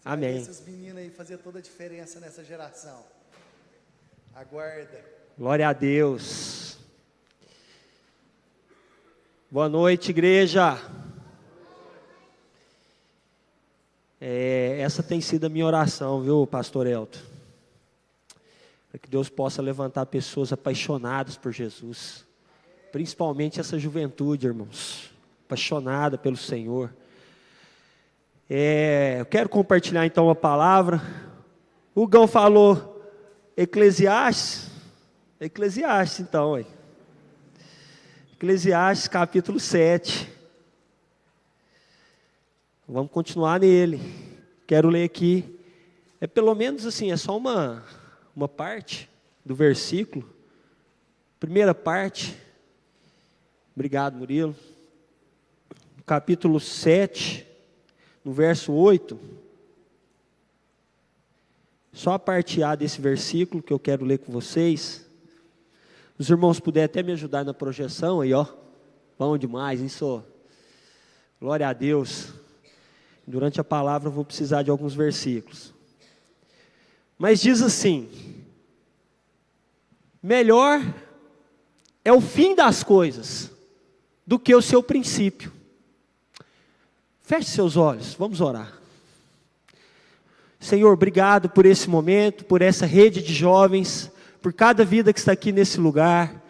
Amém. Esses meninos aí faziam toda a diferença nessa geração. Aguarda. Glória a Deus. Boa noite, igreja. Essa tem sido a minha oração, viu, pastor Elton? Para que Deus possa levantar pessoas apaixonadas por Jesus. Principalmente essa juventude, irmãos. Apaixonada pelo Senhor. Eu quero compartilhar então a palavra. O Gão falou Eclesiastes então, aí. Eclesiastes capítulo 7. Vamos continuar nele. Quero ler aqui. Pelo menos assim, é só uma parte do versículo. Primeira parte. Obrigado, Murilo. Capítulo 7, no verso 8. Só a parte A desse versículo que eu quero ler com vocês. Os irmãos puderem até me ajudar na projeção aí, ó. Bom demais, isso. Glória a Deus. Durante a palavra eu vou precisar de alguns versículos. Mas diz assim: melhor é o fim das coisas do que o seu princípio. Feche seus olhos, vamos orar. Senhor, obrigado por esse momento, por essa rede de jovens, por cada vida que está aqui nesse lugar.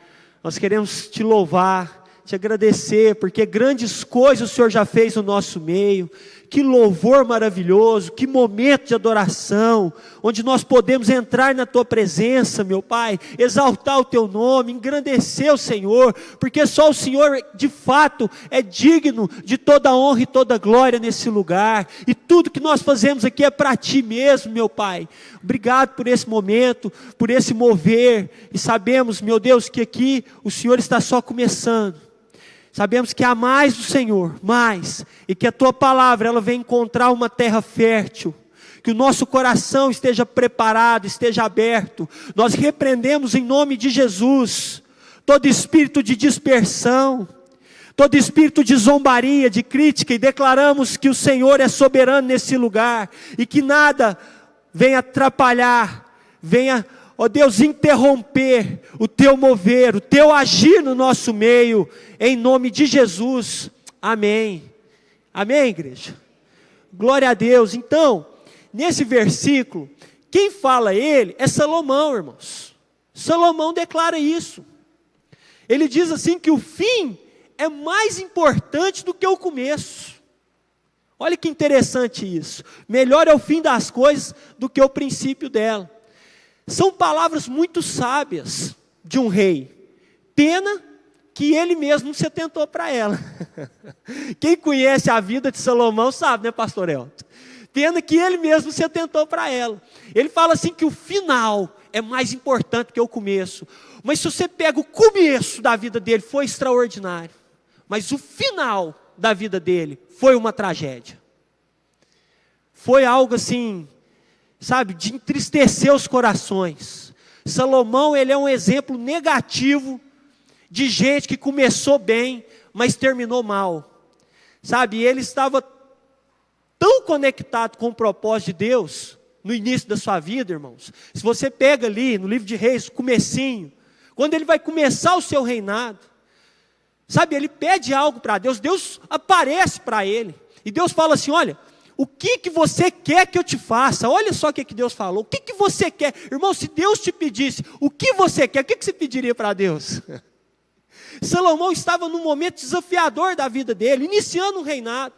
Nós queremos te louvar, te agradecer, porque grandes coisas o Senhor já fez no nosso meio. Que louvor maravilhoso, que momento de adoração, onde nós podemos entrar na Tua presença, meu Pai, exaltar o Teu nome, engrandecer o Senhor, porque só o Senhor de fato é digno de toda honra e toda glória nesse lugar, e tudo que nós fazemos aqui é para Ti mesmo, meu Pai. Obrigado por esse momento, por esse mover, e sabemos, meu Deus, que aqui o Senhor está só começando. Sabemos que há mais do Senhor, mais, e que a Tua palavra, ela vem encontrar uma terra fértil, que o nosso coração esteja preparado, esteja aberto. Nós repreendemos em nome de Jesus, todo espírito de dispersão, todo espírito de zombaria, de crítica, e declaramos que o Senhor é soberano nesse lugar, e que nada venha atrapalhar, venha, ó Deus, interromper o Teu mover, o Teu agir no nosso meio, em nome de Jesus, amém. Amém, igreja? Glória a Deus. Então, nesse versículo, quem fala ele é Salomão, irmãos. Salomão declara isso. Ele diz assim que o fim é mais importante do que o começo. Olha que interessante isso. Melhor é o fim das coisas do que o princípio dela. São palavras muito sábias de um rei. Pena que ele mesmo se atentou para ela. Quem conhece a vida de Salomão sabe, né, pastor Elton? Pena que ele mesmo se atentou para ela. Ele fala assim que o final é mais importante que o começo. Mas se você pega o começo da vida dele, foi extraordinário. Mas o final da vida dele foi uma tragédia. Foi algo assim, sabe, de entristecer os corações. Salomão, ele é um exemplo negativo de gente que começou bem, mas terminou mal. Sabe, ele estava tão conectado com o propósito de Deus, no início da sua vida, irmãos. Se você pega ali, no livro de Reis, comecinho, quando ele vai começar o seu reinado, sabe, ele pede algo para Deus, Deus aparece para ele, e Deus fala assim, olha, o que você quer que eu te faça? Olha só o que Deus falou, o que você quer? Irmão, se Deus te pedisse, o que você quer? O que você pediria para Deus? Salomão estava num momento desafiador da vida dele, iniciando um reinado,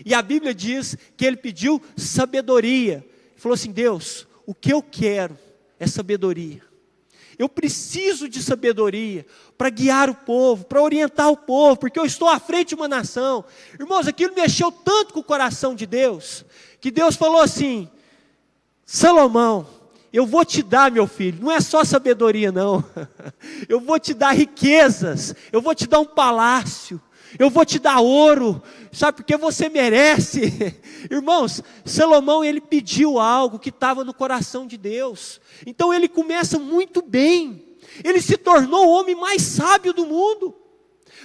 e a Bíblia diz que ele pediu sabedoria, ele falou assim, Deus, o que eu quero é sabedoria, eu preciso de sabedoria, para guiar o povo, para orientar o povo, porque eu estou à frente de uma nação. Irmãos, aquilo mexeu tanto com o coração de Deus, que Deus falou assim, Salomão, eu vou te dar, meu filho, não é só sabedoria não, eu vou te dar riquezas, eu vou te dar um palácio, eu vou te dar ouro, sabe, porque você merece. Irmãos, Salomão, ele pediu algo que estava no coração de Deus, então ele começa muito bem, ele se tornou o homem mais sábio do mundo.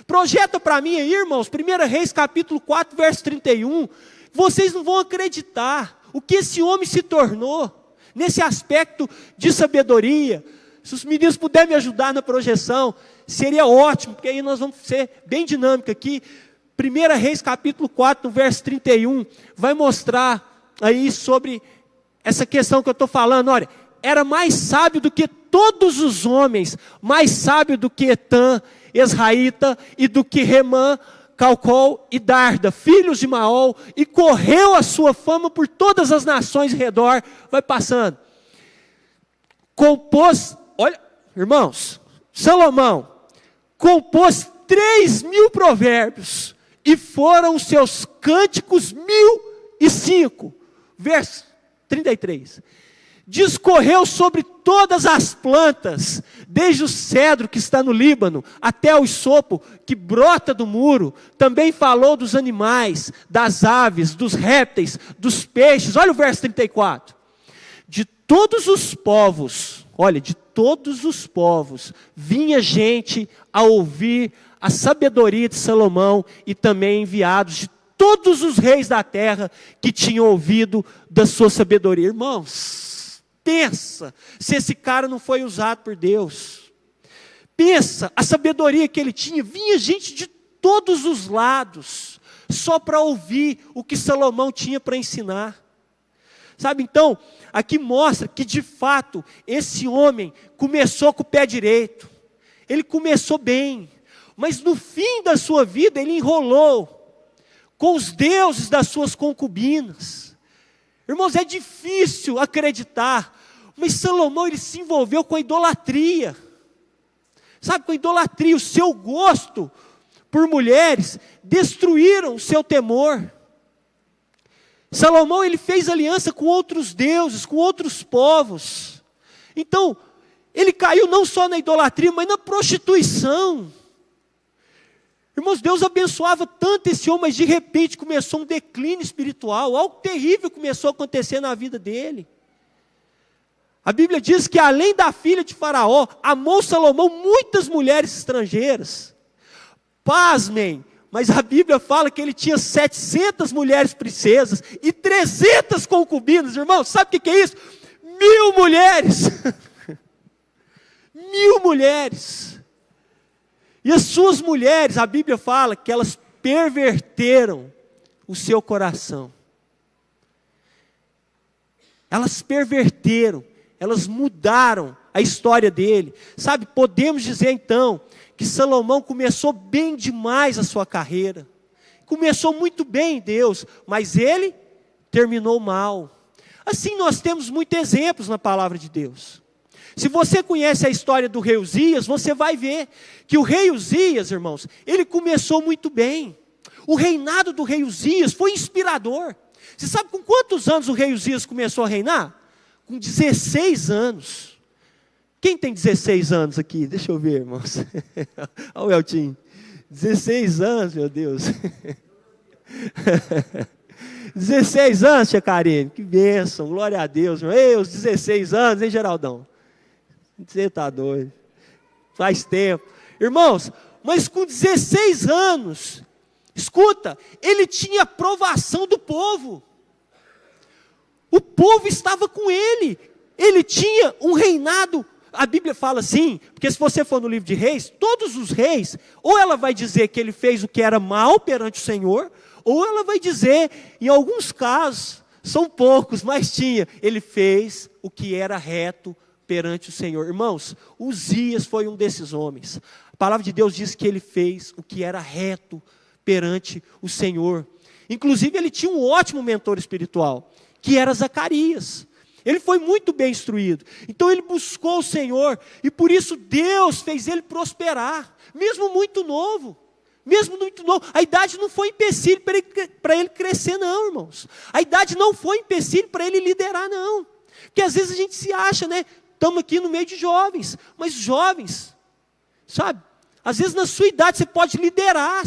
Projeta para mim aí, irmãos, 1 Reis capítulo 4, verso 31, vocês não vão acreditar, o que esse homem se tornou, nesse aspecto de sabedoria. Se os meninos puderem me ajudar na projeção, seria ótimo, porque aí nós vamos ser bem dinâmicos aqui. 1 Reis capítulo 4, no verso 31, vai mostrar aí sobre essa questão que eu estou falando. Olha, era mais sábio do que todos os homens, mais sábio do que Etã, Esraíta, e do que Remã, Calcol e Darda, filhos de Maol, e correu a sua fama por todas as nações ao redor. Vai passando. Compôs, olha, irmãos, Salomão compôs 3.000 provérbios, e foram os seus cânticos 1.005. Verso 33. Discorreu sobre todas as plantas, desde o cedro que está no Líbano, até o isopo que brota do muro. Também falou dos animais, das aves, dos répteis, dos peixes. Olha o verso 34. De todos os povos, olha, de todos os povos, vinha gente a ouvir a sabedoria de Salomão, e também enviados de todos os reis da terra que tinham ouvido da sua sabedoria. Irmãos, pensa se esse cara não foi usado por Deus. Pensa, a sabedoria que ele tinha, vinha gente de todos os lados, só para ouvir o que Salomão tinha para ensinar. Sabe, então, aqui mostra que de fato, esse homem começou com o pé direito. Ele começou bem, mas no fim da sua vida ele enrolou com os deuses das suas concubinas. Irmãos, é difícil acreditar, mas Salomão ele se envolveu com a idolatria. Sabe, com a idolatria, o seu gosto por mulheres destruíram o seu temor. Salomão ele fez aliança com outros deuses, com outros povos. Então, ele caiu não só na idolatria, mas na prostituição. Irmãos, Deus abençoava tanto esse homem, mas de repente começou um declínio espiritual, algo terrível começou a acontecer na vida dele. A Bíblia diz que além da filha de Faraó, amou Salomão muitas mulheres estrangeiras. Pasmem, mas a Bíblia fala que ele tinha 700 mulheres princesas e 300 concubinas. Irmãos, sabe o que é isso? 1.000 mulheres. 1.000 mulheres. E as suas mulheres, a Bíblia fala que elas perverteram o seu coração. Elas perverteram, elas mudaram a história dele. Sabe, podemos dizer então, que Salomão começou bem demais a sua carreira. Começou muito bem em Deus, mas ele terminou mal. Assim nós temos muitos exemplos na palavra de Deus. Se você conhece a história do rei Uzias, você vai ver que o rei Uzias, irmãos, ele começou muito bem. O reinado do rei Uzias foi inspirador. Você sabe com quantos anos o rei Uzias começou a reinar? Com 16 anos. Quem tem 16 anos aqui? Deixa eu ver, irmãos. Olha o Eltinho. 16 anos, meu Deus. 16 anos, tia Karine. Que bênção, glória a Deus. Ei, os 16 anos, hein, Geraldão? Você está doido. Faz tempo. Irmãos, mas com 16 anos, escuta, ele tinha aprovação do povo. O povo estava com ele. Ele tinha um reinado. A Bíblia fala assim, porque se você for no livro de Reis, todos os reis, ou ela vai dizer que ele fez o que era mal perante o Senhor, ou ela vai dizer, em alguns casos, são poucos, mas ele fez o que era reto perante o Senhor. Irmãos, Uzias foi um desses homens. A palavra de Deus diz que ele fez o que era reto perante o Senhor. Inclusive ele tinha um ótimo mentor espiritual, que era Zacarias. Ele foi muito bem instruído. Então ele buscou o Senhor, e por isso Deus fez ele prosperar, mesmo muito novo. Mesmo muito novo. A idade não foi empecilho para ele crescer, não, irmãos. A idade não foi empecilho para ele liderar, não. Porque às vezes a gente se acha, né? Estamos aqui no meio de jovens, mas jovens, sabe? Às vezes na sua idade você pode liderar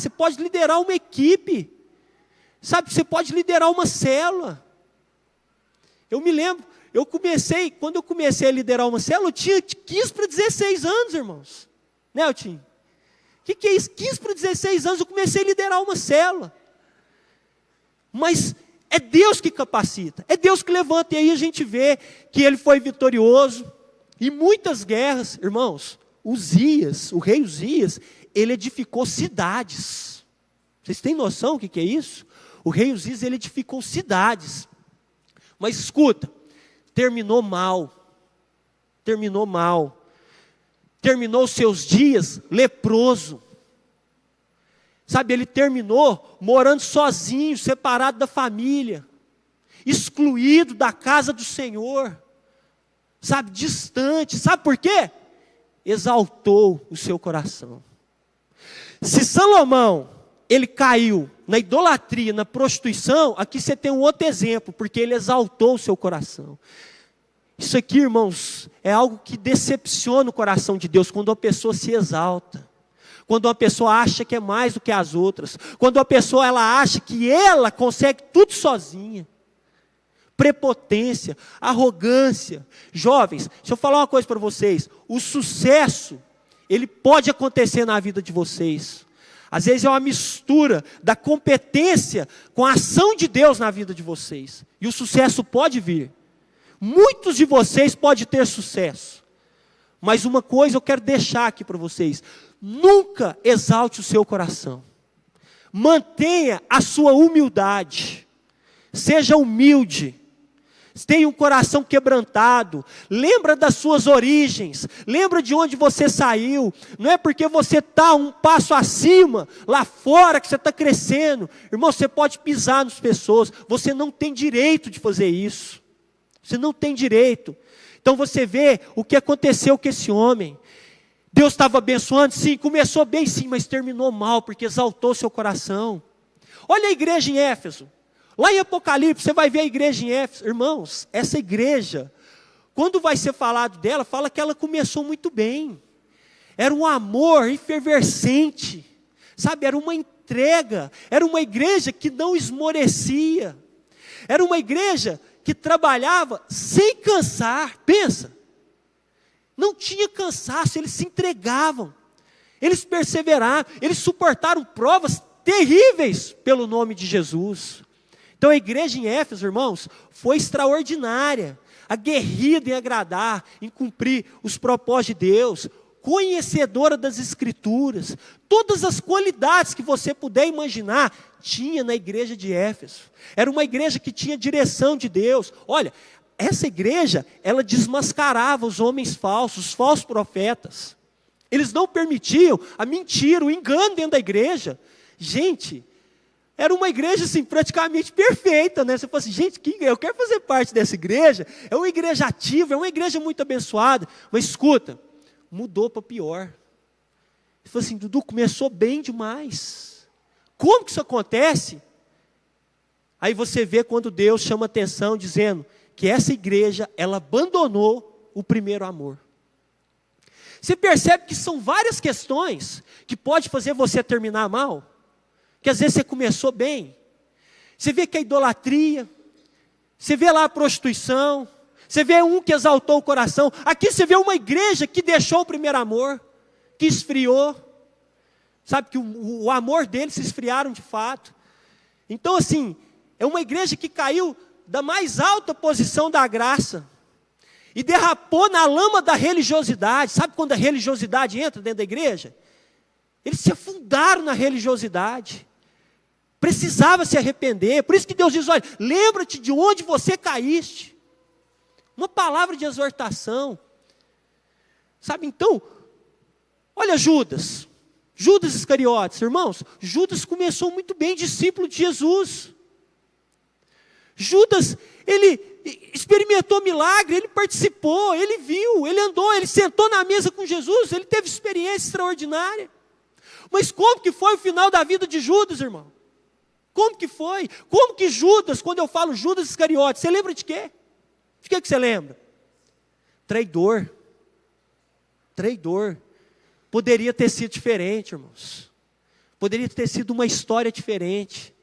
uma equipe, sabe? Você pode liderar uma célula. Eu me lembro, quando eu comecei a liderar uma célula, eu tinha 15 para 16 anos, irmãos. Né, Eltinho? O que é isso? 15 para 16 anos eu comecei a liderar uma célula. Mas É Deus que capacita, é Deus que levanta. E aí a gente vê que ele foi vitorioso em muitas guerras. Irmãos, o rei Uzias, ele edificou cidades. Vocês têm noção do que é isso? O rei Uzias, ele edificou cidades. Mas escuta, terminou mal. Terminou os seus dias leproso. Sabe, ele terminou morando sozinho, separado da família, excluído da casa do Senhor, sabe, distante. Sabe por quê? Exaltou o seu coração. Se Salomão, ele caiu na idolatria, na prostituição, aqui você tem um outro exemplo, porque ele exaltou o seu coração. Isso aqui, irmãos, é algo que decepciona o coração de Deus, quando a pessoa se exalta. Quando uma pessoa acha que é mais do que as outras. Quando uma pessoa ela acha que ela consegue tudo sozinha. Prepotência, arrogância. Jovens, deixa eu falar uma coisa para vocês. O sucesso, ele pode acontecer na vida de vocês. Às vezes é uma mistura da competência com a ação de Deus na vida de vocês. E o sucesso pode vir. Muitos de vocês podem ter sucesso. Mas uma coisa eu quero deixar aqui para vocês. Nunca exalte o seu coração. Mantenha a sua humildade. Seja humilde. Tenha um coração quebrantado. Lembra das suas origens. Lembra de onde você saiu. Não é porque você está um passo acima, lá fora, que você está crescendo. Irmão, você pode pisar nas pessoas. Você não tem direito de fazer isso. Você não tem direito. Então você vê o que aconteceu com esse homem. Deus estava abençoando, sim, começou bem sim, mas terminou mal, porque exaltou seu coração. Olha a igreja em Éfeso. Lá em Apocalipse, você vai ver a igreja em Éfeso. Irmãos, essa igreja, quando vai ser falado dela, fala que ela começou muito bem. Era um amor efervescente. Sabe, era uma entrega. Era uma igreja que não esmorecia. Era uma igreja que trabalhava sem cansar. Pensa. Não tinha cansaço, eles se entregavam, eles perseveraram, eles suportaram provas terríveis pelo nome de Jesus. Então a igreja em Éfeso, irmãos, foi extraordinária, aguerrida em agradar, em cumprir os propósitos de Deus, conhecedora das Escrituras, todas as qualidades que você puder imaginar, tinha na igreja de Éfeso. Era uma igreja que tinha direção de Deus. Olha, essa igreja, ela desmascarava os homens falsos, os falsos profetas. Eles não permitiam a mentira, o engano dentro da igreja. Gente, era uma igreja assim, praticamente perfeita, né? Você fala assim, gente, eu quero fazer parte dessa igreja. É uma igreja ativa, é uma igreja muito abençoada. Mas escuta, mudou para pior. Você fala assim, Dudu, começou bem demais. Como que isso acontece? Aí você vê quando Deus chama atenção, dizendo que essa igreja, ela abandonou o primeiro amor. Você percebe que são várias questões que pode fazer você terminar mal, que às vezes você começou bem. Você vê que a idolatria, você vê lá a prostituição, você vê um que exaltou o coração. Aqui você vê uma igreja que deixou o primeiro amor, que esfriou. Sabe que o amor deles se esfriaram de fato. Então assim, é uma igreja que caiu da mais alta posição da graça, e derrapou na lama da religiosidade. Sabe quando a religiosidade entra dentro da igreja? Eles se afundaram na religiosidade, precisava se arrepender. Por isso que Deus diz, olha, lembra-te de onde você caíste, uma palavra de exortação, sabe? Então, olha Judas Iscariotes, irmãos, Judas começou muito bem, discípulo de Jesus. Judas, ele experimentou milagre, ele participou, ele viu, ele andou, ele sentou na mesa com Jesus, ele teve experiência extraordinária. Mas como que foi o final da vida de Judas, irmão? Como que foi? Como que Judas, quando eu falo Judas Iscariotes, você lembra de quê? De que você lembra? Traidor. Poderia ter sido diferente, irmãos. Poderia ter sido uma história diferente.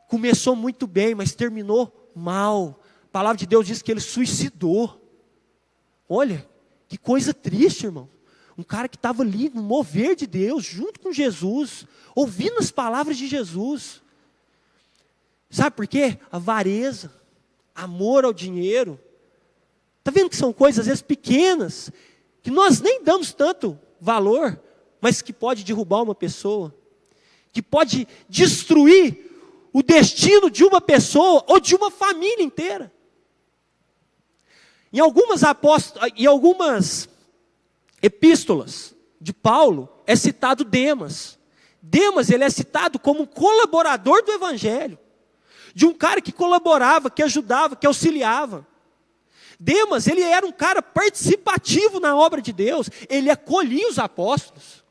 Começou muito bem, mas terminou mal. A palavra de Deus diz que ele suicidou. Olha, que coisa triste, irmão. Um cara que estava ali no mover de Deus, junto com Jesus, ouvindo as palavras de Jesus. Sabe por quê? Avareza, amor ao dinheiro. Está vendo que são coisas, às vezes, pequenas, que nós nem damos tanto valor, mas que pode derrubar uma pessoa, que pode destruir o destino de uma pessoa ou de uma família inteira. Em algumas epístolas de Paulo, é citado Demas. Demas, ele é citado como um colaborador do Evangelho, de um cara que colaborava, que ajudava, que auxiliava. Demas, ele era um cara participativo na obra de Deus, ele acolhia os apóstolos.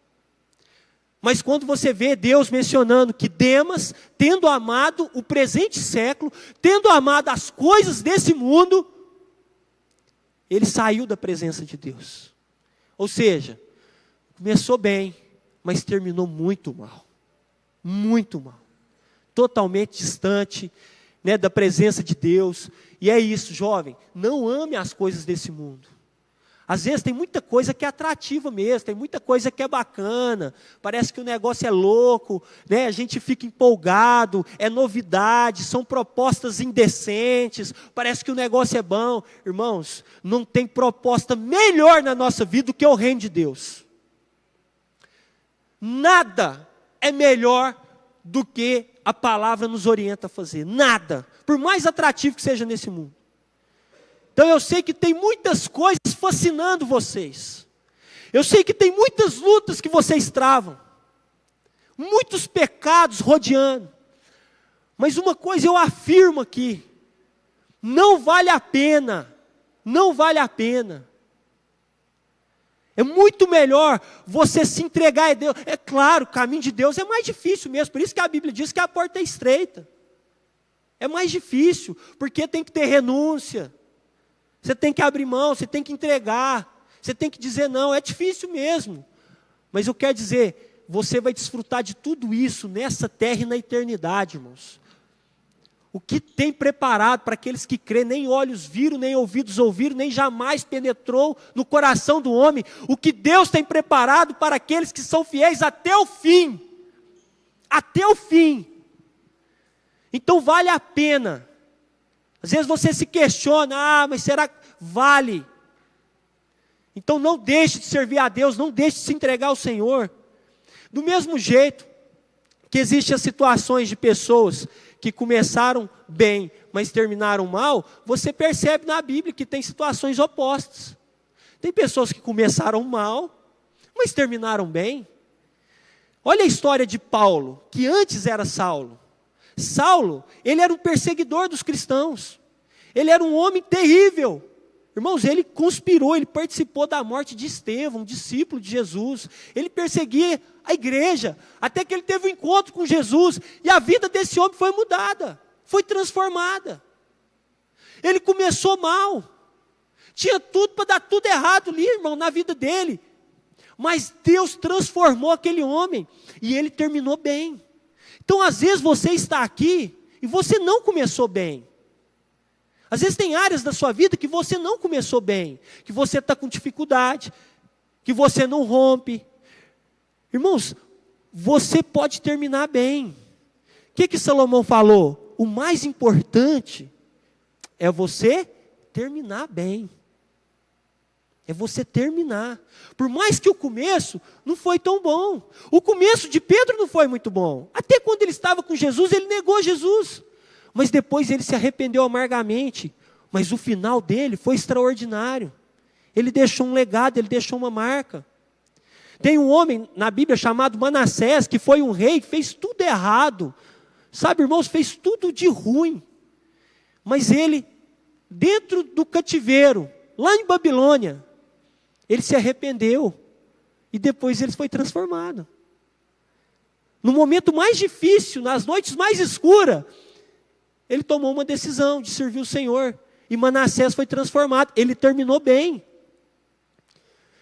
Mas quando você vê Deus mencionando que Demas, tendo amado o presente século, tendo amado as coisas desse mundo, ele saiu da presença de Deus. Ou seja, começou bem, mas terminou muito mal. Muito mal. Totalmente distante, né, da presença de Deus. E é isso, jovem, não ame as coisas desse mundo. Às vezes tem muita coisa que é atrativa mesmo, tem muita coisa que é bacana, parece que o negócio é louco, né? A gente fica empolgado, é novidade, são propostas indecentes, parece que o negócio é bom. Irmãos, não tem proposta melhor na nossa vida do que o reino de Deus. Nada é melhor do que a palavra nos orienta a fazer, nada, por mais atrativo que seja nesse mundo. Então eu sei que tem muitas coisas fascinando vocês. Eu sei que tem muitas lutas que vocês travam. Muitos pecados rodeando. Mas uma coisa eu afirmo aqui. Não vale a pena. Não vale a pena. É muito melhor você se entregar a Deus. É claro, o caminho de Deus é mais difícil mesmo. Por isso que a Bíblia diz que a porta é estreita. É mais difícil, porque tem que ter renúncia. Você tem que abrir mão, você tem que entregar, você tem que dizer não, é difícil mesmo. Mas eu quero dizer, você vai desfrutar de tudo isso nessa terra e na eternidade, irmãos. O que tem preparado para aqueles que creem, nem olhos viram, nem ouvidos ouviram, nem jamais penetrou no coração do homem. O que Deus tem preparado para aqueles que são fiéis até o fim. Até o fim. Então vale a pena. Às vezes você se questiona, mas será que vale? Então não deixe de servir a Deus, não deixe de se entregar ao Senhor. Do mesmo jeito que existem as situações de pessoas que começaram bem, mas terminaram mal, você percebe na Bíblia que tem situações opostas. Tem pessoas que começaram mal, mas terminaram bem. Olha a história de Paulo, que antes era Saulo. Saulo, ele era um perseguidor dos cristãos. Ele era um homem terrível. Irmãos, ele conspirou, ele participou da morte de Estevão, um discípulo de Jesus. Ele perseguia a igreja, até que ele teve um encontro com Jesus. E a vida desse homem foi mudada, foi transformada. Ele começou mal. Tinha tudo para dar tudo errado ali, irmão, na vida dele. Mas Deus transformou aquele homem e ele terminou bem. Então, às vezes você está aqui e você não começou bem. Às vezes tem áreas da sua vida que você não começou bem, que você está com dificuldade, que você não rompe. Irmãos, você pode terminar bem. O que Salomão falou? O mais importante é você terminar bem. É você terminar. Por mais que o começo não foi tão bom. O começo de Pedro não foi muito bom. Até quando ele estava com Jesus, ele negou Jesus. Mas depois ele se arrependeu amargamente. Mas o final dele foi extraordinário. Ele deixou um legado, ele deixou uma marca. Tem um homem na Bíblia chamado Manassés, que foi um rei que fez tudo errado. Sabe, irmãos, fez tudo de ruim. Mas ele, dentro do cativeiro, lá em Babilônia, ele se arrependeu e depois ele foi transformado. No momento mais difícil, nas noites mais escuras, ele tomou uma decisão de servir o Senhor. E Manassés foi transformado, ele terminou bem.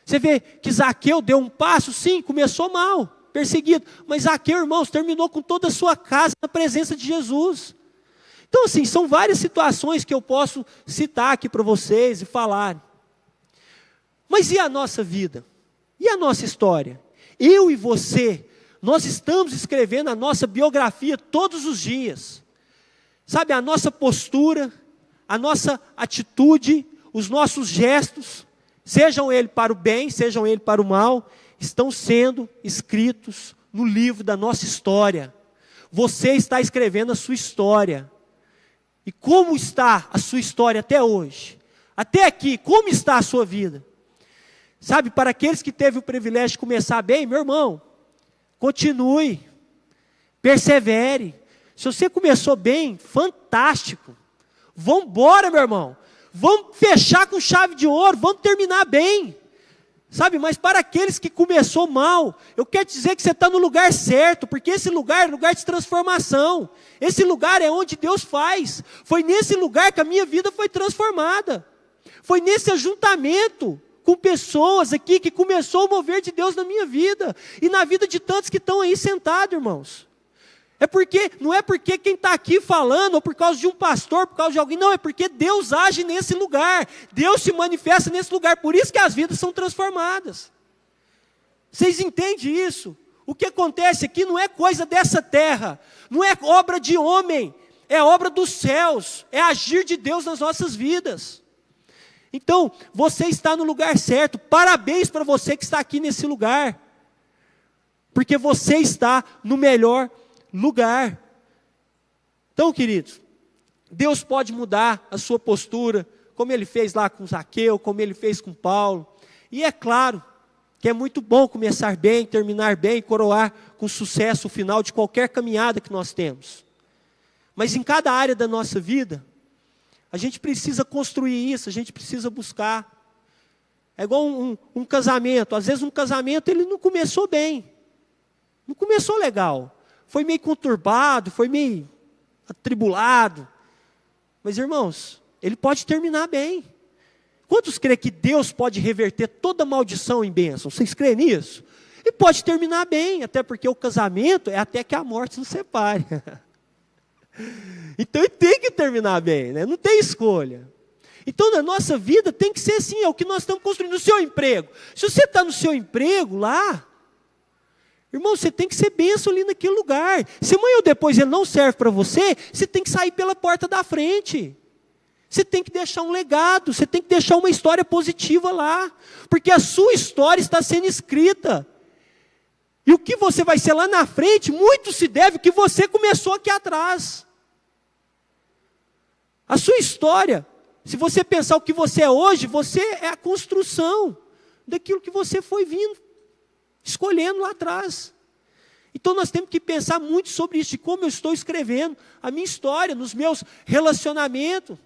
Você vê que Zaqueu deu um passo, sim, começou mal, perseguido. Mas Zaqueu, irmãos, terminou com toda a sua casa na presença de Jesus. Então assim, são várias situações que eu posso citar aqui para vocês e falar. Mas e a nossa vida? E a nossa história? Eu e você, nós estamos escrevendo a nossa biografia todos os dias. Sabe, a nossa postura, a nossa atitude, os nossos gestos, sejam eles para o bem, sejam eles para o mal, estão sendo escritos no livro da nossa história. Você está escrevendo a sua história. E como está a sua história até hoje? Até aqui, como está a sua vida? Sabe, para aqueles que teve o privilégio de começar bem, meu irmão, continue, persevere. Se você começou bem, fantástico. Vamos embora, meu irmão. Vamos fechar com chave de ouro, vamos terminar bem. Sabe, mas para aqueles que começou mal, eu quero dizer que você está no lugar certo, porque esse lugar é lugar de transformação. Esse lugar é onde Deus faz. Foi nesse lugar que a minha vida foi transformada. Foi nesse ajuntamento com pessoas aqui que começou o mover de Deus na minha vida. E na vida de tantos que estão aí sentados, irmãos. Não é porque quem está aqui falando, ou por causa de um pastor, por causa de alguém, não, é porque Deus age nesse lugar, Deus se manifesta nesse lugar, por isso que as vidas são transformadas. Vocês entendem isso? O que acontece aqui não é coisa dessa terra, não é obra de homem, é obra dos céus, é agir de Deus nas nossas vidas. Então, você está no lugar certo, parabéns para você que está aqui nesse lugar, porque você está no melhor lugar. Então, queridos, Deus pode mudar a sua postura, como Ele fez lá com Zaqueu, como Ele fez com Paulo. E é claro que é muito bom começar bem, terminar bem, coroar com sucesso o final de qualquer caminhada que nós temos. Mas em cada área da nossa vida, a gente precisa construir isso, a gente precisa buscar. É igual um casamento. Às vezes um casamento ele não começou bem, não começou legal. Foi meio conturbado, foi meio atribulado. Mas, irmãos, ele pode terminar bem. Quantos creem que Deus pode reverter toda maldição em bênção? Vocês creem nisso? E pode terminar bem, até porque o casamento é até que a morte nos separe. Então ele tem que terminar bem, né? Não tem escolha. Então na nossa vida tem que ser assim, é o que nós estamos construindo. No seu emprego, se você está no seu emprego lá, irmão, você tem que ser bênção ali naquele lugar. Se amanhã ou depois ele não serve para você, você tem que sair pela porta da frente. Você tem que deixar um legado, você tem que deixar uma história positiva lá. Porque a sua história está sendo escrita. E o que você vai ser lá na frente, muito se deve ao que você começou aqui atrás. A sua história, se você pensar o que você é hoje, você é a construção daquilo que você foi vindo, escolhendo lá atrás. Então nós temos que pensar muito sobre isso, de como eu estou escrevendo a minha história, nos meus relacionamentos,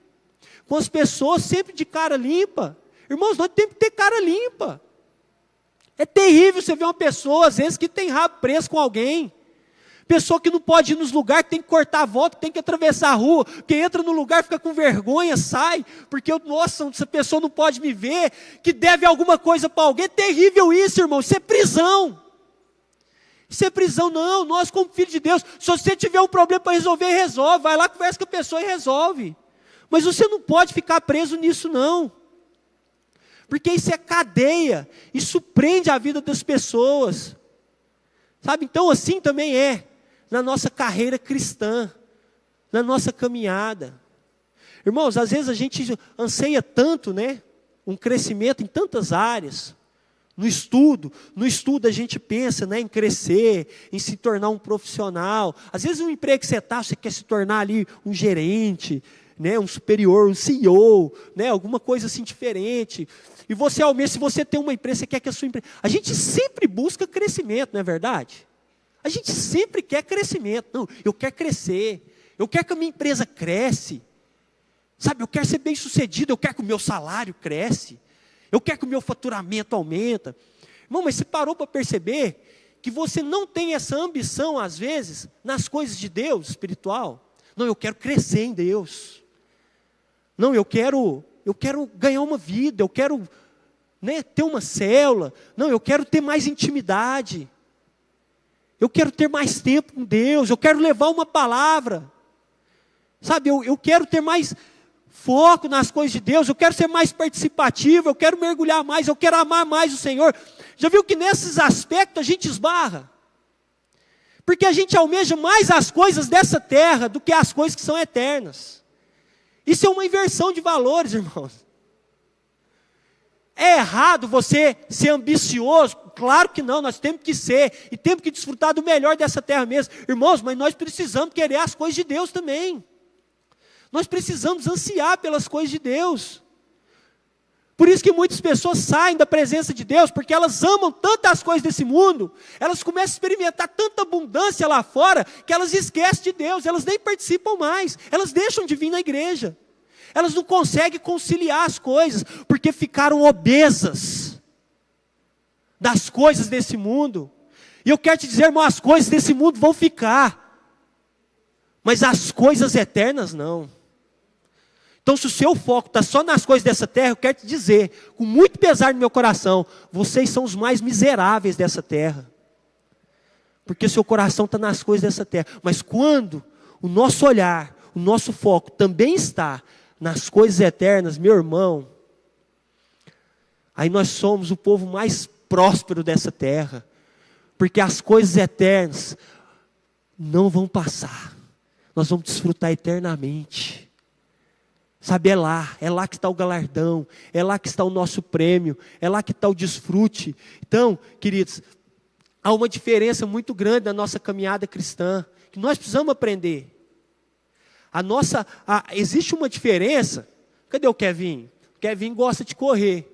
com as pessoas, sempre de cara limpa. Irmãos, nós temos que ter cara limpa. É terrível você ver uma pessoa, às vezes, que tem rabo preso com alguém. Pessoa que não pode ir nos lugares, que tem que cortar a volta, que tem que atravessar a rua, que entra no lugar, fica com vergonha, sai, porque, nossa, essa pessoa não pode me ver, que deve alguma coisa para alguém. É terrível isso, irmão, isso é prisão. Isso é prisão, não, nós como filhos de Deus, se você tiver um problema para resolver, resolve, vai lá, conversa com a pessoa e resolve. Mas você não pode ficar preso nisso, não. Porque isso é cadeia, isso prende a vida das pessoas. Sabe, então assim também é na nossa carreira cristã, na nossa caminhada. Irmãos, às vezes a gente anseia tanto, né, um crescimento em tantas áreas. No estudo a gente pensa, né, em crescer, em se tornar um profissional. Às vezes um emprego que você está, você quer se tornar ali um gerente, né, um superior, um CEO, né, alguma coisa assim diferente. E você almeja, se você tem uma empresa, você quer que a sua empresa... A gente sempre busca crescimento, não é verdade? A gente sempre quer crescimento. Não, eu quero crescer. Eu quero que a minha empresa cresça. Sabe, eu quero ser bem sucedido, eu quero que o meu salário cresça. Eu quero que o meu faturamento aumenta. Irmão, mas você parou para perceber que você não tem essa ambição, às vezes, nas coisas de Deus, espiritual? Não, eu quero crescer em Deus. Não, eu quero ganhar uma vida, eu quero, né, ter uma célula. Não, eu quero ter mais intimidade. Eu quero ter mais tempo com Deus, eu quero levar uma palavra. Sabe, eu quero ter mais foco nas coisas de Deus, eu quero ser mais participativo, eu quero mergulhar mais, eu quero amar mais o Senhor. Já viu que nesses aspectos a gente esbarra? Porque a gente almeja mais as coisas dessa terra do que as coisas que são eternas. Isso é uma inversão de valores, irmãos. É errado você ser ambicioso? Claro que não, nós temos que ser, e temos que desfrutar do melhor dessa terra mesmo. Irmãos, mas nós precisamos querer as coisas de Deus também. Nós precisamos ansiar pelas coisas de Deus. Por isso que muitas pessoas saem da presença de Deus, porque elas amam tantas coisas desse mundo, elas começam a experimentar tanta abundância lá fora, que elas esquecem de Deus, elas nem participam mais, elas deixam de vir na igreja. Elas não conseguem conciliar as coisas, porque ficaram obesas das coisas desse mundo. E eu quero te dizer, irmão, as coisas desse mundo vão ficar, mas as coisas eternas não. Então, se o seu foco está só nas coisas dessa terra, eu quero te dizer, com muito pesar no meu coração, vocês são os mais miseráveis dessa terra. Porque seu coração está nas coisas dessa terra. Mas quando o nosso olhar, o nosso foco também está nas coisas eternas, meu irmão, aí nós somos o povo mais próspero dessa terra, porque as coisas eternas não vão passar, nós vamos desfrutar eternamente, sabe, é lá que está o galardão, é lá que está o nosso prêmio, é lá que está o desfrute. Então, queridos, há uma diferença muito grande na nossa caminhada cristã, que nós precisamos aprender. Existe uma diferença. Cadê o Kevin? O Kevin gosta de correr.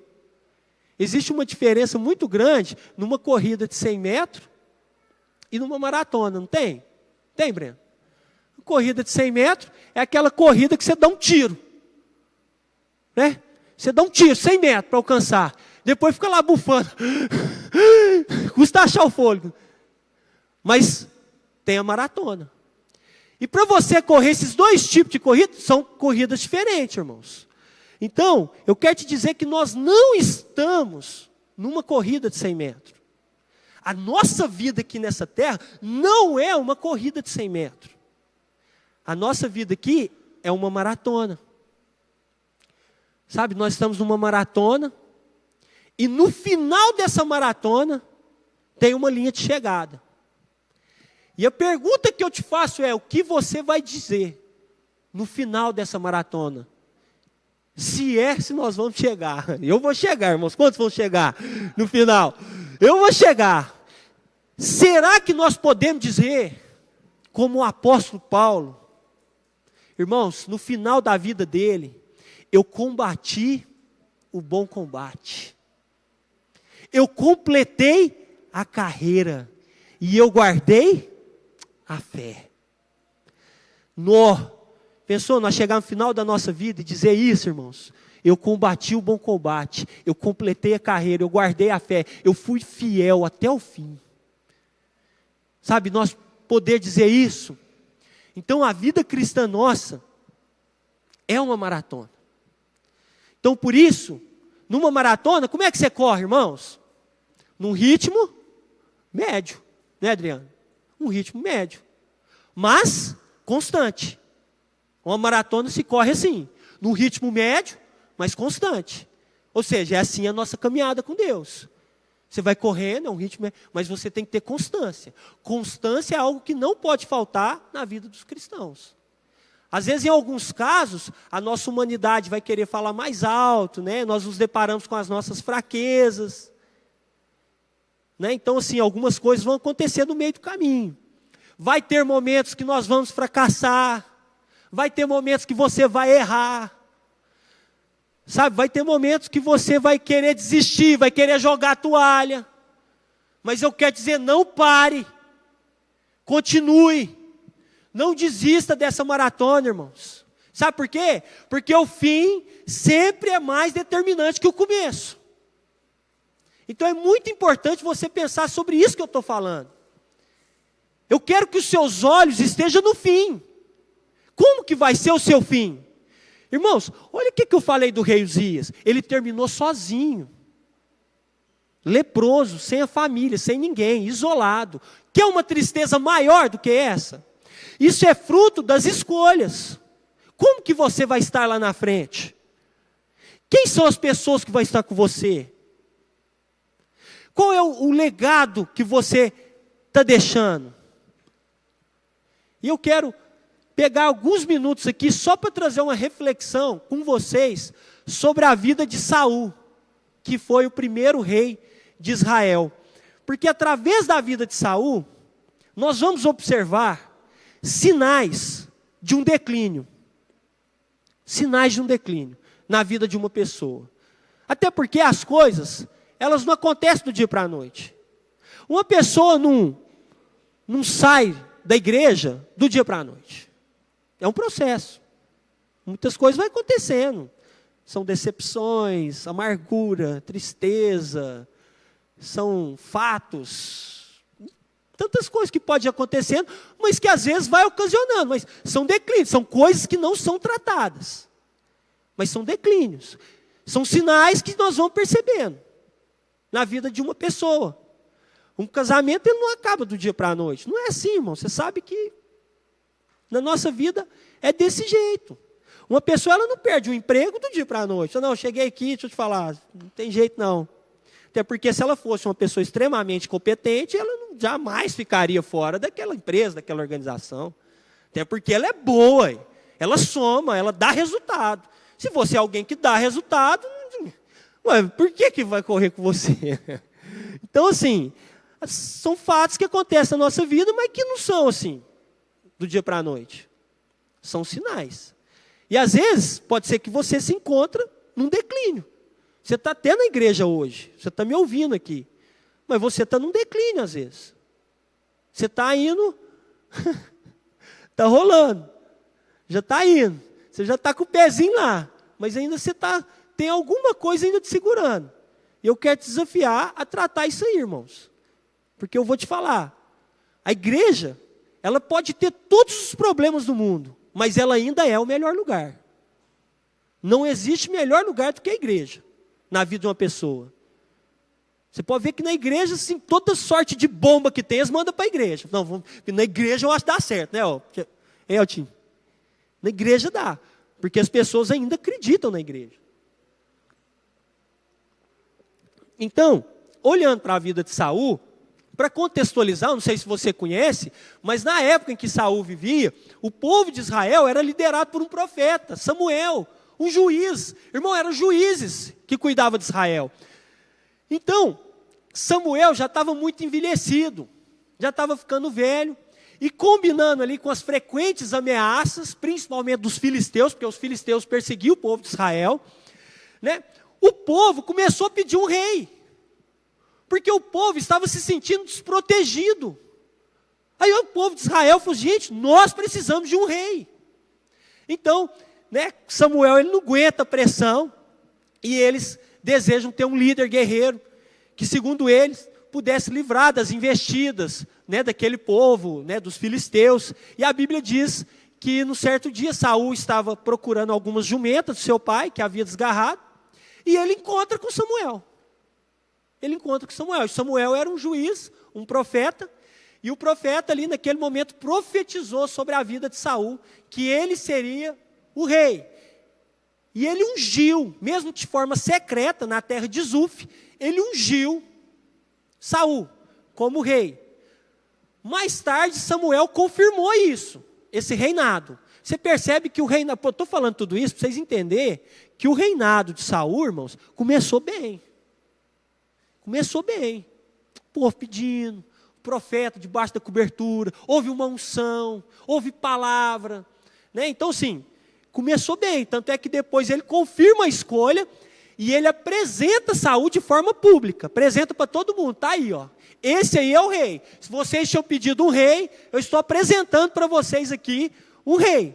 Existe uma diferença muito grande numa corrida de 100 metros e numa maratona, não tem? Tem, Breno? Corrida de 100 metros é aquela corrida que você dá um tiro, né? Você dá um tiro, 100 metros para alcançar. Depois fica lá bufando. Custa achar o fôlego. Mas tem a maratona. E para você correr esses dois tipos de corrida, são corridas diferentes, irmãos. Então, eu quero te dizer que nós não estamos numa corrida de 100 metros. A nossa vida aqui nessa terra não é uma corrida de 100 metros. A nossa vida aqui é uma maratona. Sabe, nós estamos numa maratona, e no final dessa maratona, tem uma linha de chegada. E a pergunta que eu te faço é, o que você vai dizer no final dessa maratona? Se nós vamos chegar. Eu vou chegar, irmãos. Quantos vão chegar no final? Eu vou chegar. Será que nós podemos dizer, como o apóstolo Paulo, irmãos, no final da vida dele, eu combati o bom combate. Eu completei a carreira. E eu guardei a fé. Pensou, nós chegar no final da nossa vida e dizer isso, irmãos? Eu combati o bom combate, eu completei a carreira, eu guardei a fé, eu fui fiel até o fim. Sabe, nós poder dizer isso. Então a vida cristã nossa é uma maratona. Então por isso, numa maratona, como é que você corre, irmãos? Num ritmo médio, né, Adriano? Um ritmo médio, mas constante. Uma maratona se corre assim, num ritmo médio, mas constante. Ou seja, é assim a nossa caminhada com Deus. Você vai correndo, é um ritmo, mas você tem que ter constância. Constância é algo que não pode faltar na vida dos cristãos. Às vezes, em alguns casos, a nossa humanidade vai querer falar mais alto, né? Nós nos deparamos com as nossas fraquezas. Né? Então, assim, algumas coisas vão acontecer no meio do caminho. Vai ter momentos que nós vamos fracassar. Vai ter momentos que você vai errar. Sabe, vai ter momentos que você vai querer desistir, vai querer jogar a toalha. Mas eu quero dizer, não pare. Continue. Não desista dessa maratona, irmãos. Sabe por quê? Porque o fim sempre é mais determinante que o começo. Então é muito importante você pensar sobre isso que eu estou falando. Eu quero que os seus olhos estejam no fim. Como que vai ser o seu fim? Irmãos, olha o que eu falei do rei Uzias. Ele terminou sozinho. Leproso, sem a família, sem ninguém, isolado. Quer uma tristeza maior do que essa? Isso é fruto das escolhas. Como que você vai estar lá na frente? Quem são as pessoas que vão estar com você? Qual é o legado que você está deixando? E eu quero pegar alguns minutos aqui só para trazer uma reflexão com vocês sobre a vida de Saul, que foi o primeiro rei de Israel. Porque através da vida de Saul, nós vamos observar sinais de um declínio. Sinais de um declínio na vida de uma pessoa. Até porque as coisas, elas não acontecem do dia para a noite. Uma pessoa não sai da igreja do dia para a noite. É um processo. Muitas coisas vão acontecendo. São decepções, amargura, tristeza, são fatos, tantas coisas que podem ir acontecendo, mas que às vezes vai ocasionando, mas são declínios, são coisas que não são tratadas, mas são declínios, são sinais que nós vamos percebendo na vida de uma pessoa. Um casamento ele não acaba do dia para a noite, não é assim, irmão, você sabe que na nossa vida é desse jeito. Uma pessoa ela não perde o emprego do dia para a noite. Não, cheguei aqui, deixa eu te falar, não tem jeito não. Até porque se ela fosse uma pessoa extremamente competente, ela jamais ficaria fora daquela empresa, daquela organização. Até porque ela é boa, ela soma, ela dá resultado. Se você é alguém que dá resultado, por que vai correr com você? Então, assim, são fatos que acontecem na nossa vida, mas que não são assim, do dia para a noite. São sinais. E às vezes, pode ser que você se encontre num declínio. Você está até na igreja hoje, você está me ouvindo aqui, mas você está num declínio às vezes. Você está indo, está rolando, já está indo, você já está com o pezinho lá, mas ainda você tem alguma coisa ainda te segurando. E eu quero te desafiar a tratar isso aí, irmãos. Porque eu vou te falar, a igreja, ela pode ter todos os problemas do mundo, mas ela ainda é o melhor lugar. Não existe melhor lugar do que a igreja na vida de uma pessoa. Você pode ver que na igreja, assim, toda sorte de bomba que tem, eles mandam para a igreja. Não, na igreja eu acho que dá certo, né? Elton? Na igreja dá, porque as pessoas ainda acreditam na igreja. Então, olhando para a vida de Saul, para contextualizar, não sei se você conhece, mas na época em que Saul vivia, o povo de Israel era liderado por um profeta, Samuel, um juiz. Irmão, eram juízes que cuidavam de Israel. Então, Samuel já estava muito envelhecido, já estava ficando velho, e combinando ali com as frequentes ameaças, principalmente dos filisteus, porque os filisteus perseguiam o povo de Israel, né? O povo começou a pedir um rei, porque o povo estava se sentindo desprotegido. Aí o povo de Israel falou, gente, nós precisamos de um rei. Então, né, Samuel ele não aguenta a pressão, e eles desejam ter um líder guerreiro, que segundo eles, pudesse livrar das investidas, né, daquele povo, né, dos filisteus. E a Bíblia diz que no certo dia Saul estava procurando algumas jumentas do seu pai, que havia desgarrado, e ele encontra com Samuel. Ele encontra com Samuel. Samuel era um juiz, um profeta, e o profeta ali naquele momento profetizou sobre a vida de Saul, que ele seria o rei. E ele ungiu, mesmo de forma secreta, na terra de Zuf, ele ungiu Saul como rei. Mais tarde, Samuel confirmou isso, esse reinado. Você percebe que o reinado, eu estou falando tudo isso para vocês entenderem, que o reinado de Saul, irmãos, começou bem. Começou bem. O povo pedindo, o profeta debaixo da cobertura, houve uma unção, houve palavra, né? Então, sim, começou bem, tanto é que depois ele confirma a escolha e ele apresenta Saul de forma pública, apresenta para todo mundo, está aí, ó. Esse aí é o rei. Se vocês tinham pedido um rei, eu estou apresentando para vocês aqui um rei.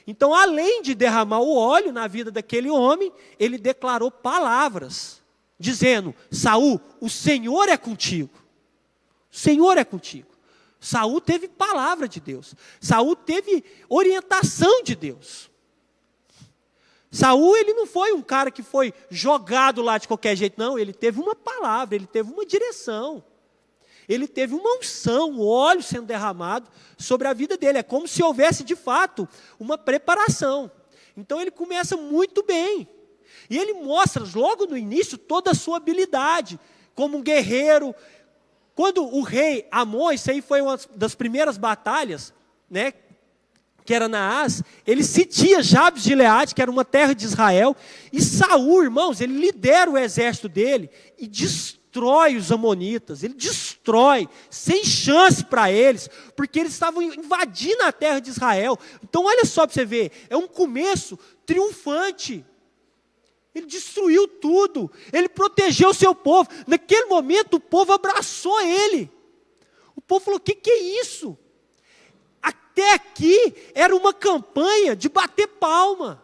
Então, além de derramar o óleo na vida daquele homem, ele declarou palavras, dizendo, Saul, o Senhor é contigo. O Senhor é contigo. Saul teve palavra de Deus. Saul teve orientação de Deus. Saul, ele não foi um cara que foi jogado lá de qualquer jeito, não. Ele teve uma palavra, ele teve uma direção. Ele teve uma unção, um óleo sendo derramado sobre a vida dele. É como se houvesse, de fato, uma preparação. Então, ele começa muito bem. E ele mostra, logo no início, toda a sua habilidade, como um guerreiro. Quando o rei Amon, isso aí foi uma das primeiras batalhas, né, que era Naás, ele sitia Jabes de Gileade, que era uma terra de Israel, e Saul, irmãos, ele lidera o exército dele e destrói os amonitas, ele destrói, sem chance para eles, porque eles estavam invadindo a terra de Israel. Então olha só para você ver, é um começo triunfante. Ele destruiu tudo, ele protegeu o seu povo. Naquele momento o povo abraçou ele. O povo falou: o que é isso? Até aqui era uma campanha de bater palma.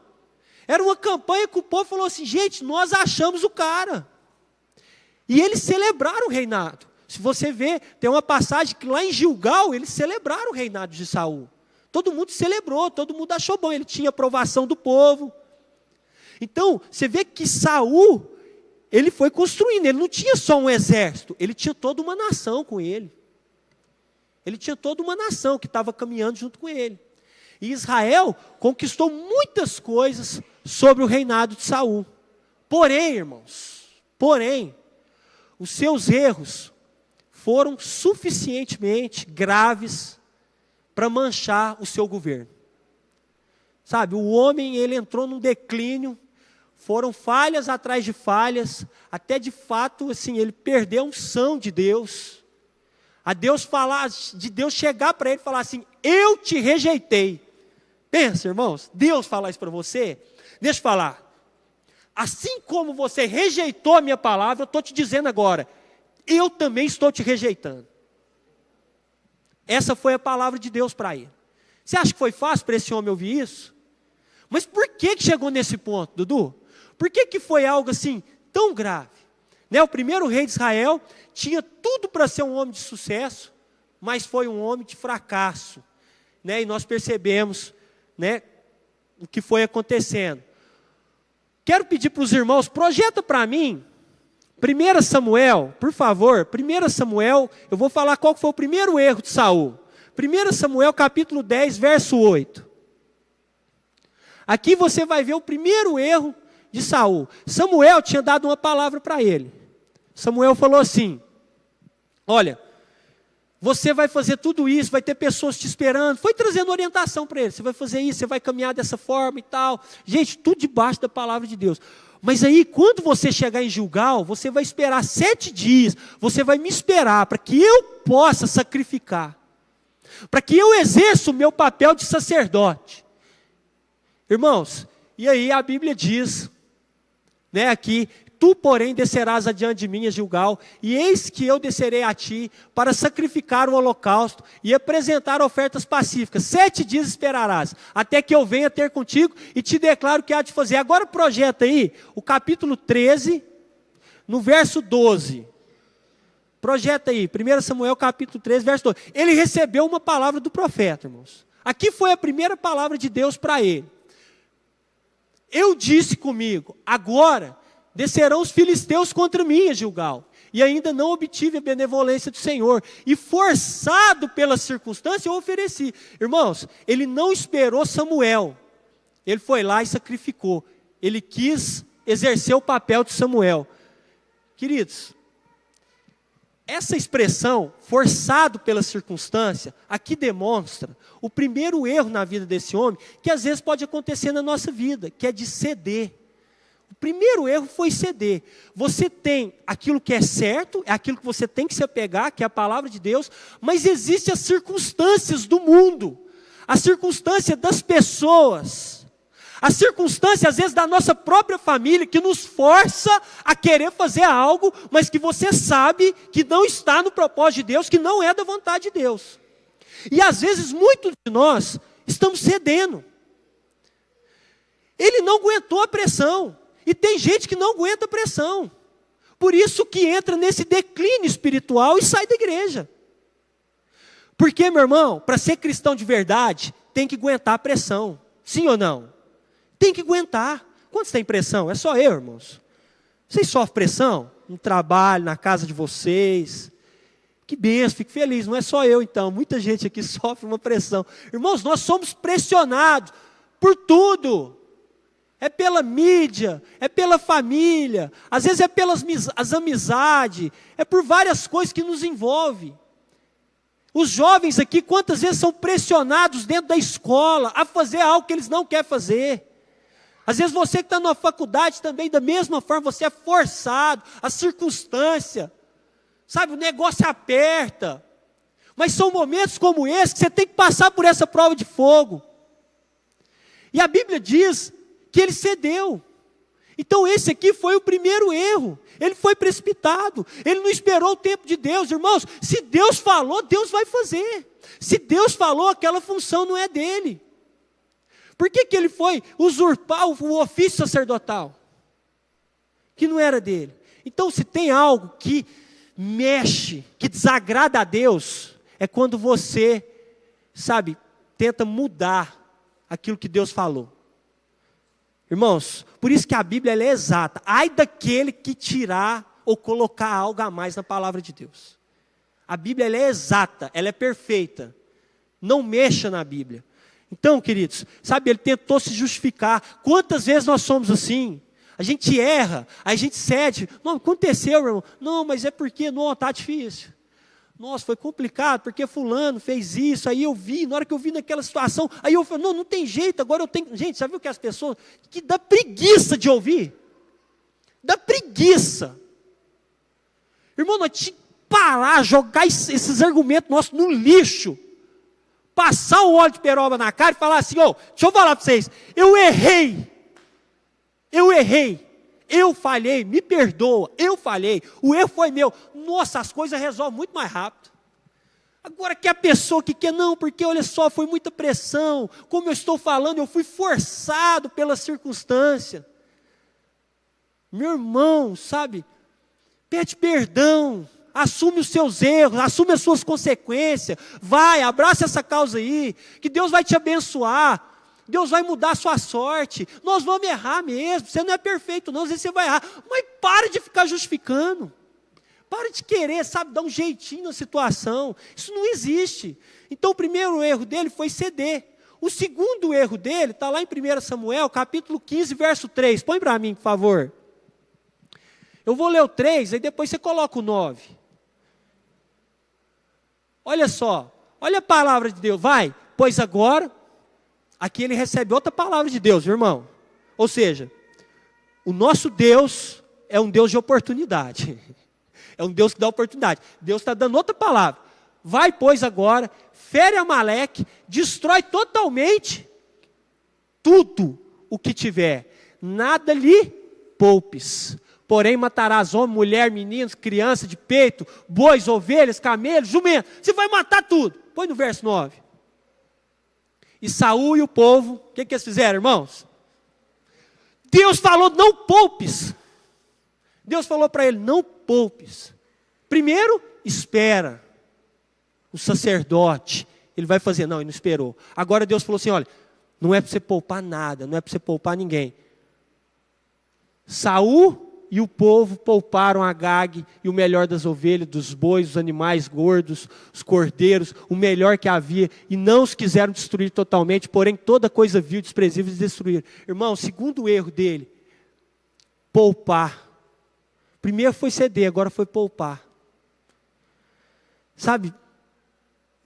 Era uma campanha que o povo falou assim: gente, nós achamos o cara. E eles celebraram o reinado. Se você ver, tem uma passagem que lá em Gilgal, eles celebraram o reinado de Saul. Todo mundo celebrou, todo mundo achou bom, ele tinha aprovação do povo. Então, você vê que Saul, ele foi construindo, ele não tinha só um exército, ele tinha toda uma nação com ele. Ele tinha toda uma nação que estava caminhando junto com ele. E Israel conquistou muitas coisas sobre o reinado de Saul. Porém, irmãos, os seus erros foram suficientemente graves para manchar o seu governo. Sabe, o homem, ele entrou num declínio, foram falhas atrás de falhas, até de fato, assim, ele perdeu a unção de Deus. De Deus chegar para ele e falar assim: eu te rejeitei. Pensa, irmãos, Deus falar isso para você, deixa eu falar. Assim como você rejeitou a minha palavra, eu estou te dizendo agora, eu também estou te rejeitando. Essa foi a palavra de Deus para ele. Você acha que foi fácil para esse homem ouvir isso? Mas por que chegou nesse ponto, Dudu? Por que foi algo assim tão grave? Né? O primeiro rei de Israel tinha tudo para ser um homem de sucesso, mas foi um homem de fracasso. Né? E nós percebemos, né, o que foi acontecendo. Quero pedir para os irmãos, projeta para mim, 1 Samuel, por favor, 1 Samuel, eu vou falar qual foi o primeiro erro de Saul. 1 Samuel capítulo 10, verso 8. Aqui você vai ver o primeiro erro de Saul. Samuel tinha dado uma palavra para ele. Samuel falou assim: olha, você vai fazer tudo isso, vai ter pessoas te esperando. Foi trazendo orientação para ele. Você vai fazer isso, você vai caminhar dessa forma e tal. Gente, tudo debaixo da palavra de Deus. Mas aí, quando você chegar em Gilgal, você vai esperar 7 dias. Você vai me esperar para que eu possa sacrificar. Para que eu exerça o meu papel de sacerdote. Irmãos, e aí a Bíblia diz, né, aqui: tu, porém, descerás adiante de mim a Gilgal, e eis que eu descerei a ti para sacrificar o holocausto e apresentar ofertas pacíficas. 7 dias esperarás, até que eu venha ter contigo e te declaro o que há de fazer. Agora projeta aí o capítulo 13, no verso 12. Projeta aí, 1 Samuel capítulo 13, verso 12. Ele recebeu uma palavra do profeta, irmãos. Aqui foi a primeira palavra de Deus para ele. Eu disse comigo: agora descerão os filisteus contra mim, Gilgal, e ainda não obtive a benevolência do Senhor, e forçado pela circunstância eu ofereci. Irmãos, ele não esperou Samuel, ele foi lá e sacrificou, ele quis exercer o papel de Samuel. Queridos, essa expressão, forçado pela circunstância, aqui demonstra o primeiro erro na vida desse homem, que às vezes pode acontecer na nossa vida, que é de ceder. O primeiro erro foi ceder. Você tem aquilo que é certo, é aquilo que você tem que se apegar, que é a palavra de Deus, mas existem as circunstâncias do mundo, a circunstância das pessoas, a circunstância às vezes da nossa própria família, que nos força a querer fazer algo, mas que você sabe que não está no propósito de Deus, que não é da vontade de Deus. E às vezes muitos de nós estamos cedendo. Ele não aguentou a pressão. E tem gente que não aguenta a pressão. Por isso que entra nesse declínio espiritual e sai da igreja. Porque, meu irmão, para ser cristão de verdade, tem que aguentar a pressão. Sim ou não? Tem que aguentar. Quantos têm pressão? É só eu, irmãos. Vocês sofrem pressão? No trabalho, na casa de vocês. Que benção, fico feliz. Não é só eu, então. Muita gente aqui sofre uma pressão. Irmãos, nós somos pressionados por tudo. É pela mídia, é pela família, às vezes é pelas as amizades, é por várias coisas que nos envolvem. Os jovens aqui, quantas vezes são pressionados dentro da escola a fazer algo que eles não querem fazer? Às vezes você que está na faculdade também, da mesma forma, você é forçado, a circunstância, sabe, o negócio aperta. Mas são momentos como esse que você tem que passar por essa prova de fogo. E a Bíblia diz que ele cedeu. Então esse aqui foi o primeiro erro. Ele foi precipitado. Ele não esperou o tempo de Deus. Irmãos, se Deus falou, Deus vai fazer. Se Deus falou, aquela função não é dele. Por que ele foi usurpar o ofício sacerdotal? Que não era dele. Então se tem algo que mexe, que desagrada a Deus, é quando você, sabe, tenta mudar aquilo que Deus falou. Irmãos, por isso que a Bíblia ela é exata. Ai daquele que tirar ou colocar algo a mais na palavra de Deus. A Bíblia ela é exata, ela é perfeita. Não mexa na Bíblia. Então, queridos, sabe, ele tentou se justificar. Quantas vezes nós somos assim? A gente erra, a gente cede. Não, aconteceu, meu irmão. Não, mas é porque, não, está difícil. Nossa, foi complicado, porque fulano fez isso, aí eu vi, na hora que eu vi naquela situação, aí eu falei, não tem jeito, agora eu tenho... Gente, sabe o que as pessoas... Que dá preguiça de ouvir? Dá preguiça. Irmão, nós tínhamos que parar, jogar esses argumentos nossos no lixo. Passar o óleo de peroba na cara e falar assim, deixa eu falar para vocês, eu errei, eu falhei, me perdoa, eu falhei, o erro foi meu. Nossa, as coisas resolvem muito mais rápido. Agora que a pessoa que quer, não, porque olha só, foi muita pressão, como eu estou falando, eu fui forçado pela circunstância. Meu irmão, sabe, pede perdão, assume os seus erros, assume as suas consequências, vai, abraça essa causa aí, que Deus vai te abençoar. Deus vai mudar a sua sorte. Nós vamos errar mesmo. Você não é perfeito não, às vezes você vai errar. Mas para de ficar justificando. Para de querer, sabe, dar um jeitinho na situação. Isso não existe. Então o primeiro erro dele foi ceder. O segundo erro dele está lá em 1 Samuel, capítulo 15, verso 3. Põe para mim, por favor. Eu vou ler o 3, aí depois você coloca o 9. Olha só. Olha a palavra de Deus. Vai. Pois agora... Aqui ele recebe outra palavra de Deus, irmão. Ou seja, o nosso Deus é um Deus de oportunidade. É um Deus que dá oportunidade. Deus está dando outra palavra. Vai, pois, agora, fere Amaleque, destrói totalmente tudo o que tiver. Nada lhe poupes. Porém, matarás homem, mulher, meninos, criança de peito, bois, ovelhas, camelos, jumentos. Você vai matar tudo. Põe no verso 9. E Saul e o povo, o que eles fizeram, irmãos? Deus falou, não poupes. Deus falou para ele, não poupes. Primeiro, espera. O sacerdote, ele vai fazer, não, ele não esperou. Agora Deus falou assim, olha, não é para você poupar nada, não é para você poupar ninguém. Saul e o povo pouparam Agag e o melhor das ovelhas, dos bois, dos animais gordos, os cordeiros, o melhor que havia, e não os quiseram destruir totalmente, porém toda coisa vil, desprezível, eles destruíram. Irmão, segundo erro dele, poupar. Primeiro foi ceder, agora foi poupar. Sabe,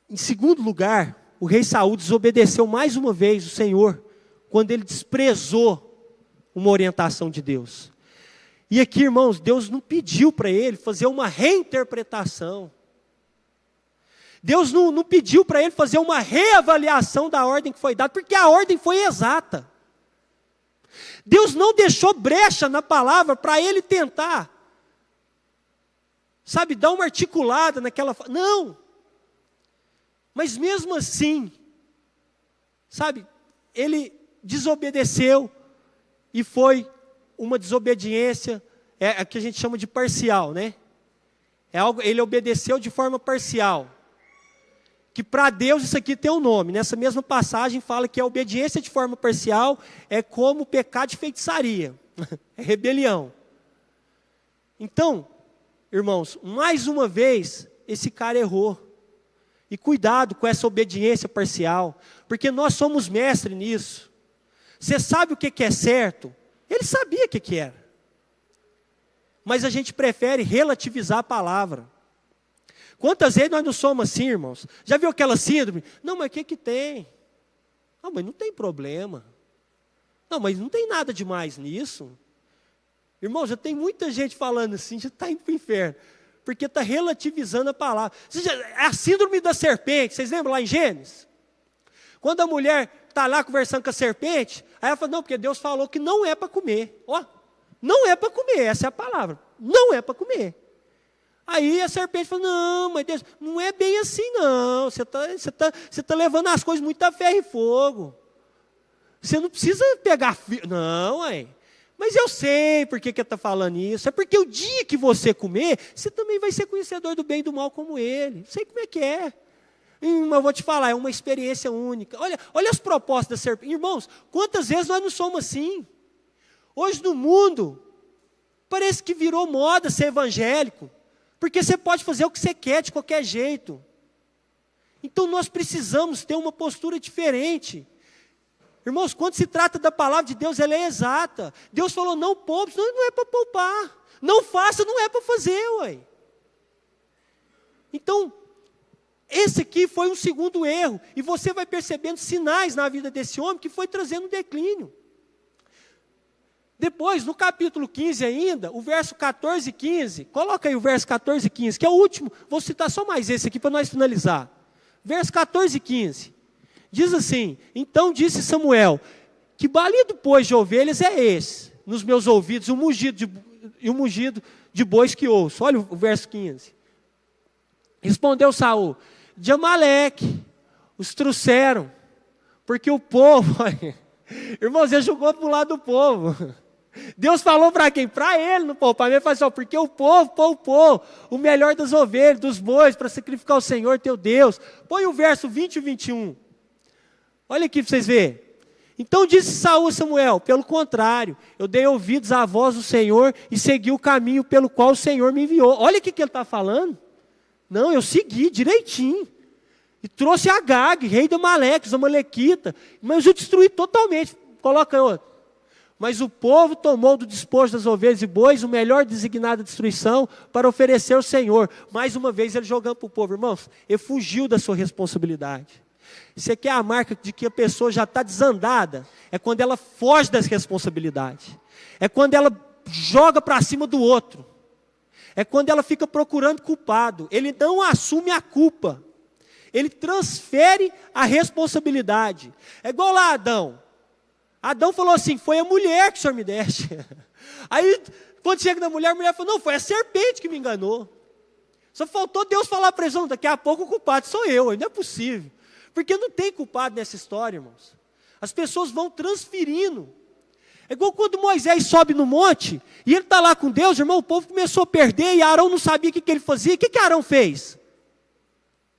em segundo lugar, o rei Saul desobedeceu mais uma vez o Senhor, quando ele desprezou uma orientação de Deus. E aqui, irmãos, Deus não pediu para ele fazer uma reinterpretação. Deus não pediu para ele fazer uma reavaliação da ordem que foi dada, porque a ordem foi exata. Deus não deixou brecha na palavra para ele tentar, sabe, dar uma articulada naquela... Não. Mas mesmo assim, sabe, ele desobedeceu e foi uma desobediência, é que a gente chama de parcial, né? É algo, ele obedeceu de forma parcial. Que para Deus isso aqui tem um nome. Nessa mesma passagem fala que a obediência de forma parcial é como o pecado de feitiçaria. É rebelião. Então, irmãos, mais uma vez, esse cara errou. E cuidado com essa obediência parcial, porque nós somos mestres nisso. Você sabe o que é certo? Ele sabia o que era. Mas a gente prefere relativizar a palavra. Quantas vezes nós não somos assim, irmãos? Já viu aquela síndrome? Não, mas o que tem? Não, mas não tem problema. Não, mas não tem nada demais nisso. Irmão, já tem muita gente falando assim, já está indo para o inferno. Porque está relativizando a palavra. É a síndrome da serpente. Vocês lembram lá em Gênesis? Quando a mulher está lá conversando com a serpente, aí ela fala, não, porque Deus falou que não é para comer. Ó, não é para comer, essa é a palavra. Não é para comer. Aí a serpente fala, não, mas Deus, não é bem assim não. Você tá levando as coisas muito a ferro e fogo. Você não precisa pegar... Não, aí. Mas eu sei por que ele está falando isso. É porque o dia que você comer, você também vai ser conhecedor do bem e do mal como ele. Não sei como é que é. Mas eu vou te falar, é uma experiência única. Olha as propostas da serpente. Irmãos, quantas vezes nós não somos assim? Hoje no mundo, parece que virou moda ser evangélico. Porque você pode fazer o que você quer de qualquer jeito. Então nós precisamos ter uma postura diferente. Irmãos, quando se trata da palavra de Deus, ela é exata. Deus falou, não poupe, não é para poupar. Não faça, não é para fazer, ué. Então, esse aqui foi um segundo erro. E você vai percebendo sinais na vida desse homem que foi trazendo um declínio. Depois, no capítulo 15 ainda, o verso 14 e 15. Coloca aí o verso 14 e 15, que é o último. Vou citar só mais esse aqui para nós finalizar. Verso 14 e 15. Diz assim, então disse Samuel, que balido, pois, de ovelhas é esse? Nos meus ouvidos, o mugido de bois que ouço. Olha o verso 15. Respondeu Saul, de Amaleque, os trouxeram, porque o povo, irmãos, ele jogou para o lado do povo. Deus falou para quem? Para ele, não poupar. Ele falou assim, porque o povo poupou o melhor das ovelhas, dos bois, para sacrificar ao Senhor teu Deus. Põe o verso 20 e 21. Olha aqui para vocês verem. Então disse Saul a Samuel, pelo contrário, eu dei ouvidos à voz do Senhor e segui o caminho pelo qual o Senhor me enviou. Olha o que ele está falando. Não, eu segui direitinho. E trouxe Agag, rei de Amaleque, os amalequitas, mas eu destruí totalmente. Coloca outro. Mas o povo tomou do despojo das ovelhas e bois o melhor designado de destruição para oferecer ao Senhor. Mais uma vez ele jogando para o povo. Irmãos, ele fugiu da sua responsabilidade. Isso aqui é a marca de que a pessoa já está desandada. É quando ela foge das responsabilidades. É quando ela joga para cima do outro. É quando ela fica procurando culpado. Ele não assume a culpa. Ele transfere a responsabilidade. É igual lá Adão. Adão falou assim, foi a mulher que o Senhor me deste. Aí, quando chega na mulher, a mulher falou, não, foi a serpente que me enganou. Só faltou Deus falar para eles, não, daqui a pouco o culpado sou eu, não é possível. Porque não tem culpado nessa história, irmãos. As pessoas vão transferindo. É igual quando Moisés sobe no monte, e ele está lá com Deus, irmão, o povo começou a perder, e Arão não sabia o que ele fazia. O que Arão fez?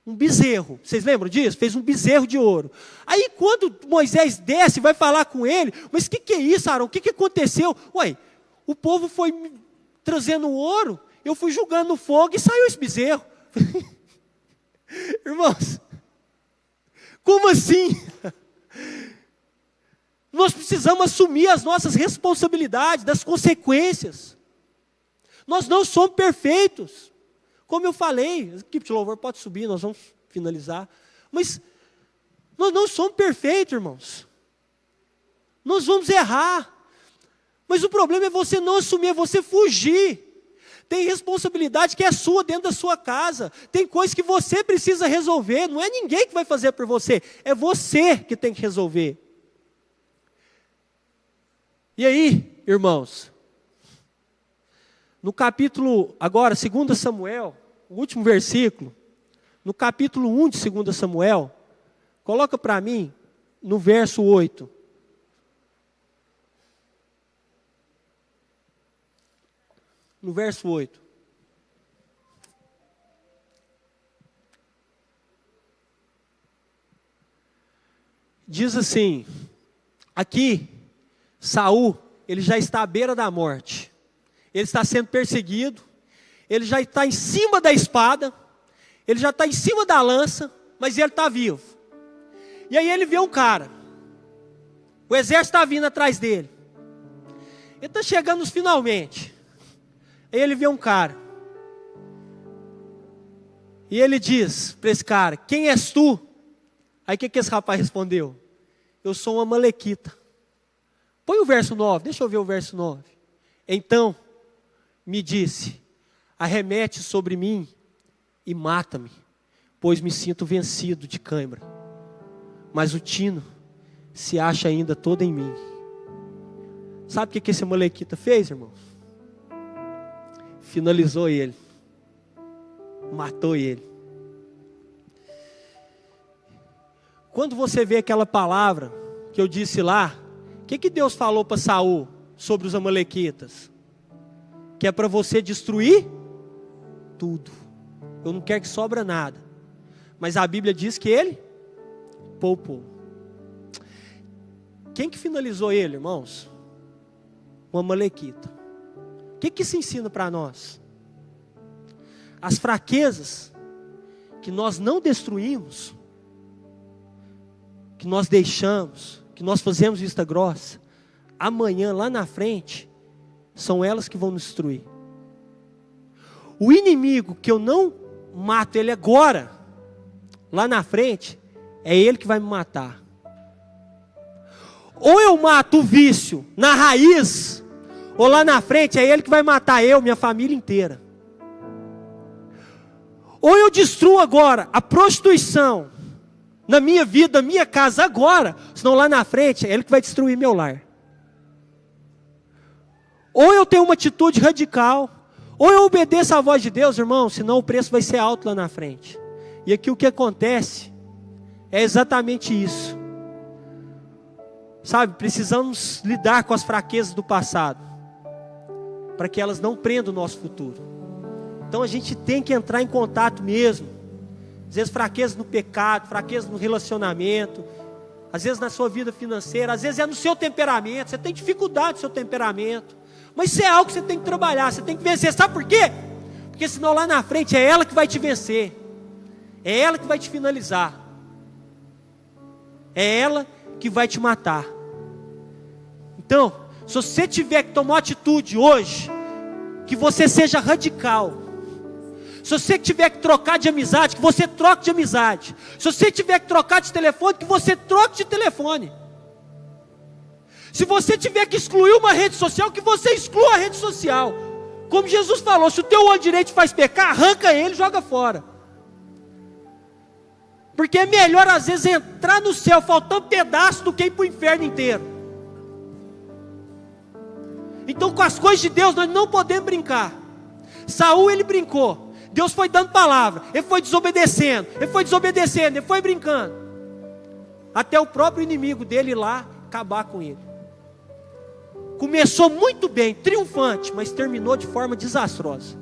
Um bezerro. Vocês lembram disso? Fez um bezerro de ouro. Aí quando Moisés desce, vai falar com ele, mas o que é isso, Arão? O que aconteceu? Ué, o povo foi trazendo o ouro, eu fui jogando no fogo e saiu esse bezerro. Irmãos, como assim? Nós precisamos assumir as nossas responsabilidades, das consequências. Nós não somos perfeitos. Como eu falei, a equipe de louvor pode subir, nós vamos finalizar. Mas nós não somos perfeitos, irmãos. Nós vamos errar. Mas o problema é você não assumir, é você fugir. Tem responsabilidade que é sua dentro da sua casa. Tem coisas que você precisa resolver. Não é ninguém que vai fazer por você. É você que tem que resolver. E aí, irmãos, no capítulo, agora, 2 Samuel, o último versículo, no capítulo 1 de 2 Samuel, coloca para mim, no verso 8. No verso 8. Diz assim, aqui, Saul, ele já está à beira da morte. Ele está sendo perseguido, ele já está em cima da espada, ele já está em cima da lança, mas ele está vivo. E aí ele vê um cara, o exército está vindo atrás dele. Ele está chegando nos finalmente. Aí ele vê um cara. E ele diz para esse cara: quem és tu? Aí o que esse rapaz respondeu? Eu sou uma amalequita. Põe o verso 9, deixa eu ver o verso 9. Então me disse: arremete sobre mim e mata-me, pois me sinto vencido de cãibra. Mas o tino se acha ainda todo em mim. Sabe o que esse amalequita fez, irmãos? Finalizou ele. Matou ele. Quando você vê aquela palavra que eu disse lá, o que Deus falou para Saul sobre os amalequitas? Que é para você destruir tudo. Eu não quero que sobra nada. Mas a Bíblia diz que ele poupou. Quem que finalizou ele, irmãos? Um amalequita. O que isso ensina para nós? As fraquezas que nós não destruímos, que nós deixamos, que nós fazemos vista grossa, amanhã lá na frente, são elas que vão nos destruir. O inimigo que eu não mato ele agora, lá na frente, é ele que vai me matar. Ou eu mato o vício na raiz, ou lá na frente é ele que vai matar eu, minha família inteira. Ou eu destruo agora a prostituição na minha vida, na minha casa agora, senão lá na frente é ele que vai destruir meu lar. Ou eu tenho uma atitude radical, ou eu obedeço à voz de Deus, irmão, senão o preço vai ser alto lá na frente. E aqui o que acontece é exatamente isso. Sabe, precisamos lidar com as fraquezas do passado, para que elas não prendam o nosso futuro. Então a gente tem que entrar em contato mesmo. Às vezes fraqueza no pecado, fraqueza no relacionamento, às vezes na sua vida financeira, às vezes é no seu temperamento, você tem dificuldade no seu temperamento. Mas isso é algo que você tem que trabalhar, você tem que vencer. Sabe por quê? Porque senão lá na frente é ela que vai te vencer. É ela que vai te finalizar. É ela que vai te matar. Então, se você tiver que tomar uma atitude hoje, que você seja radical. Se você tiver que trocar de amizade, que você troque de amizade. Se você tiver que trocar de telefone, que você troque de telefone. Se você tiver que excluir uma rede social, que você exclua a rede social. Como Jesus falou, se o teu olho direito faz pecar, arranca ele e joga fora. Porque é melhor às vezes entrar no céu faltando pedaço do que ir para o inferno inteiro. Então com as coisas de Deus nós não podemos brincar. Saul ele brincou. Deus foi dando palavra, ele foi desobedecendo, ele foi brincando. Até o próprio inimigo dele ir lá acabar com ele. Começou muito bem, triunfante, mas terminou de forma desastrosa.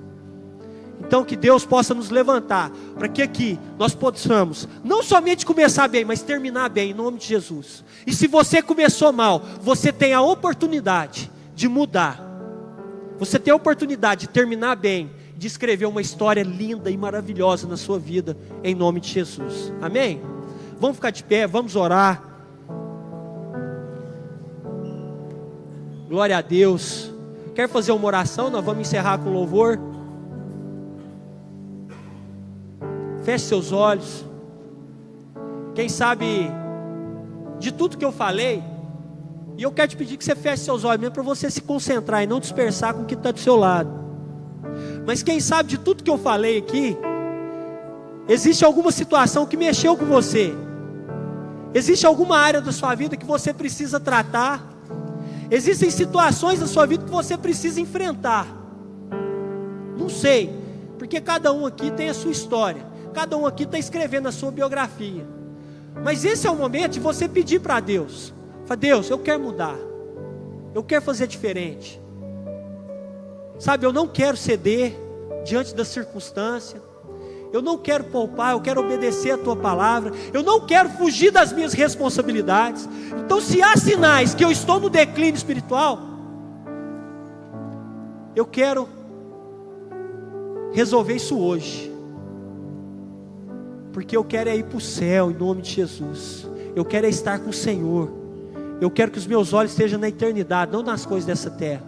Então que Deus possa nos levantar, para que aqui nós possamos, não somente começar bem, mas terminar bem, em nome de Jesus. E se você começou mal, você tem a oportunidade de mudar. Você tem a oportunidade de terminar bem, de escrever uma história linda e maravilhosa na sua vida, em nome de Jesus. Amém? Vamos ficar de pé, vamos orar. Glória a Deus. Quer fazer uma oração? Nós vamos encerrar com louvor. Feche seus olhos. Quem sabe de tudo que eu falei, e eu quero te pedir que você feche seus olhos mesmo, para você se concentrar e não dispersar com o que está do seu lado. Mas quem sabe de tudo que eu falei aqui, existe alguma situação que mexeu com você, existe alguma área da sua vida que você precisa tratar, existem situações da sua vida que você precisa enfrentar. Não sei, porque cada um aqui tem a sua história, cada um aqui está escrevendo a sua biografia. Mas esse é o momento de você pedir para Deus. Fala: Deus, eu quero mudar, eu quero fazer diferente. Sabe, eu não quero ceder diante da circunstância. Eu não quero poupar, eu quero obedecer a tua palavra. Eu não quero fugir das minhas responsabilidades. Então, se há sinais que eu estou no declínio espiritual, eu quero resolver isso hoje. Porque eu quero ir para o céu, em nome de Jesus. Eu quero estar com o Senhor. Eu quero que os meus olhos estejam na eternidade, não nas coisas dessa terra.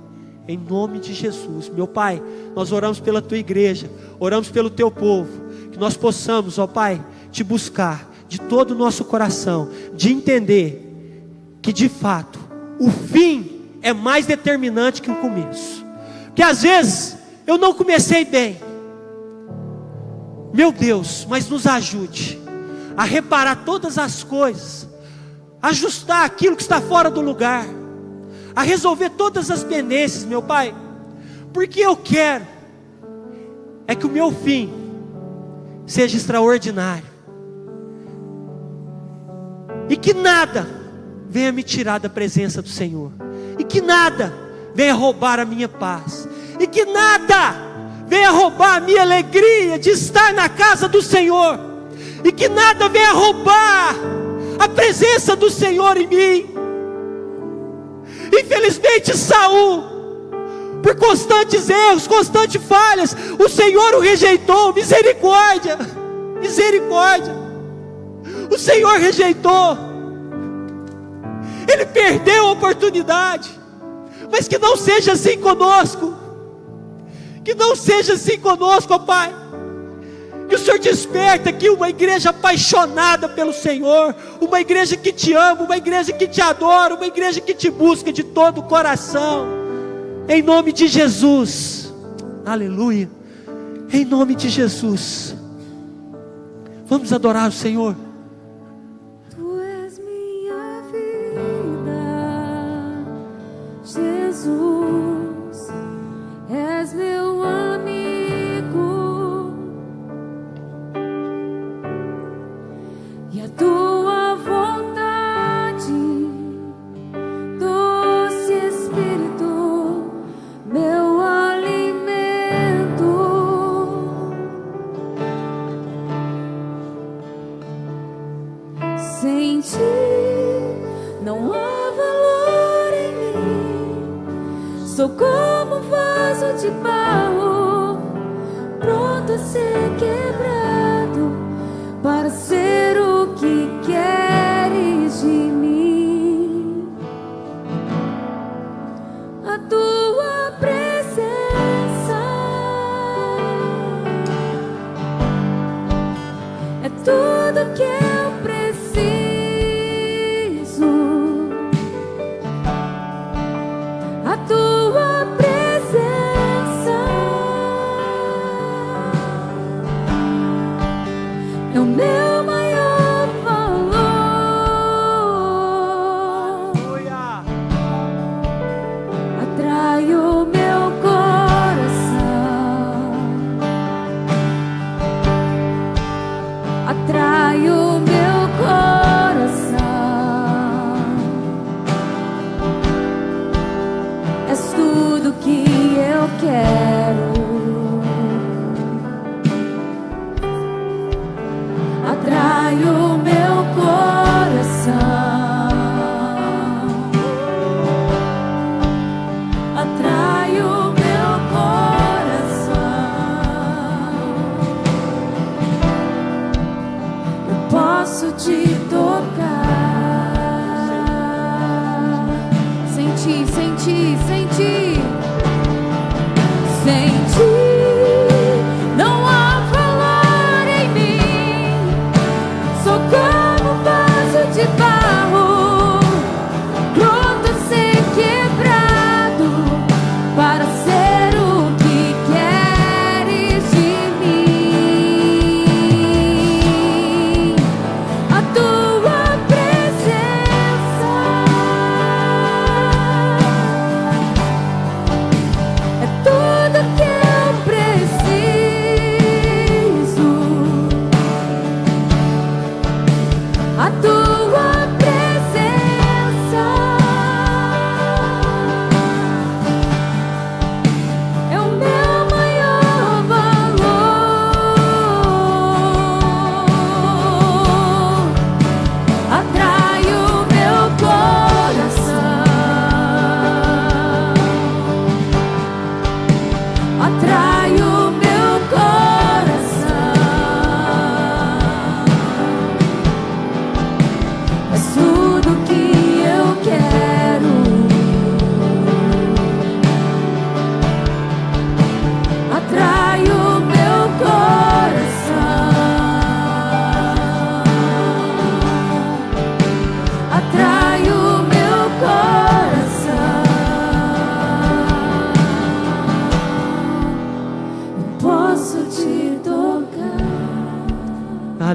Em nome de Jesus, meu Pai, nós oramos pela tua igreja, oramos pelo teu povo. Que nós possamos, ó Pai, te buscar de todo o nosso coração, de entender que de fato o fim é mais determinante que o começo. Porque às vezes eu não comecei bem, meu Deus, mas nos ajude a reparar todas as coisas, ajustar aquilo que está fora do lugar, a resolver todas as pendências, meu Pai, porque eu quero é que o meu fim seja extraordinário, e que nada venha me tirar da presença do Senhor, e que nada venha roubar a minha paz, e que nada venha roubar a minha alegria de estar na casa do Senhor, e que nada venha roubar a presença do Senhor em mim. Infelizmente Saul, por constantes erros, constantes falhas, o Senhor o rejeitou. Misericórdia, misericórdia. O Senhor rejeitou, ele perdeu a oportunidade. Mas que não seja assim conosco, que não seja assim conosco, ó Pai. Que o Senhor desperta aqui uma igreja apaixonada pelo Senhor, uma igreja que te ama, uma igreja que te adora, uma igreja que te busca de todo o coração, em nome de Jesus, aleluia, em nome de Jesus. Vamos adorar o Senhor. Tu és minha vida, Jesus, és meu amigo. E a tua vontade, doce Espírito, meu alimento. Sem ti não há valor em mim. Sou como um vaso de barro, pronto a ser quebrado, para ser o que queres de mim. A tua presença é tudo que eu preciso. A tua presença é o meu maior valor. Atrai o meu coração, atrai o meu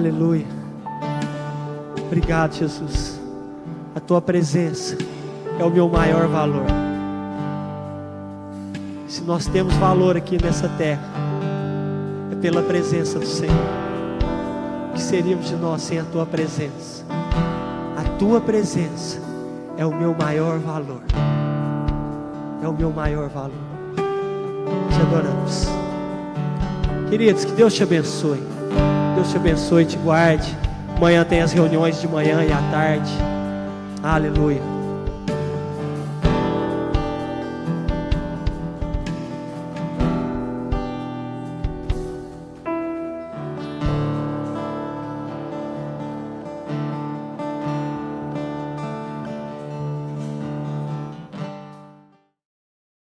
Aleluia. Obrigado, Jesus. A tua presença é o meu maior valor. Se nós temos valor aqui nessa terra, é pela presença do Senhor. O que seríamos de nós sem a tua presença? A tua presença é o meu maior valor. É o meu maior valor. Te adoramos. Queridos, que Deus te abençoe. Deus te abençoe e te guarde. Amanhã tem as reuniões de manhã e à tarde. Aleluia.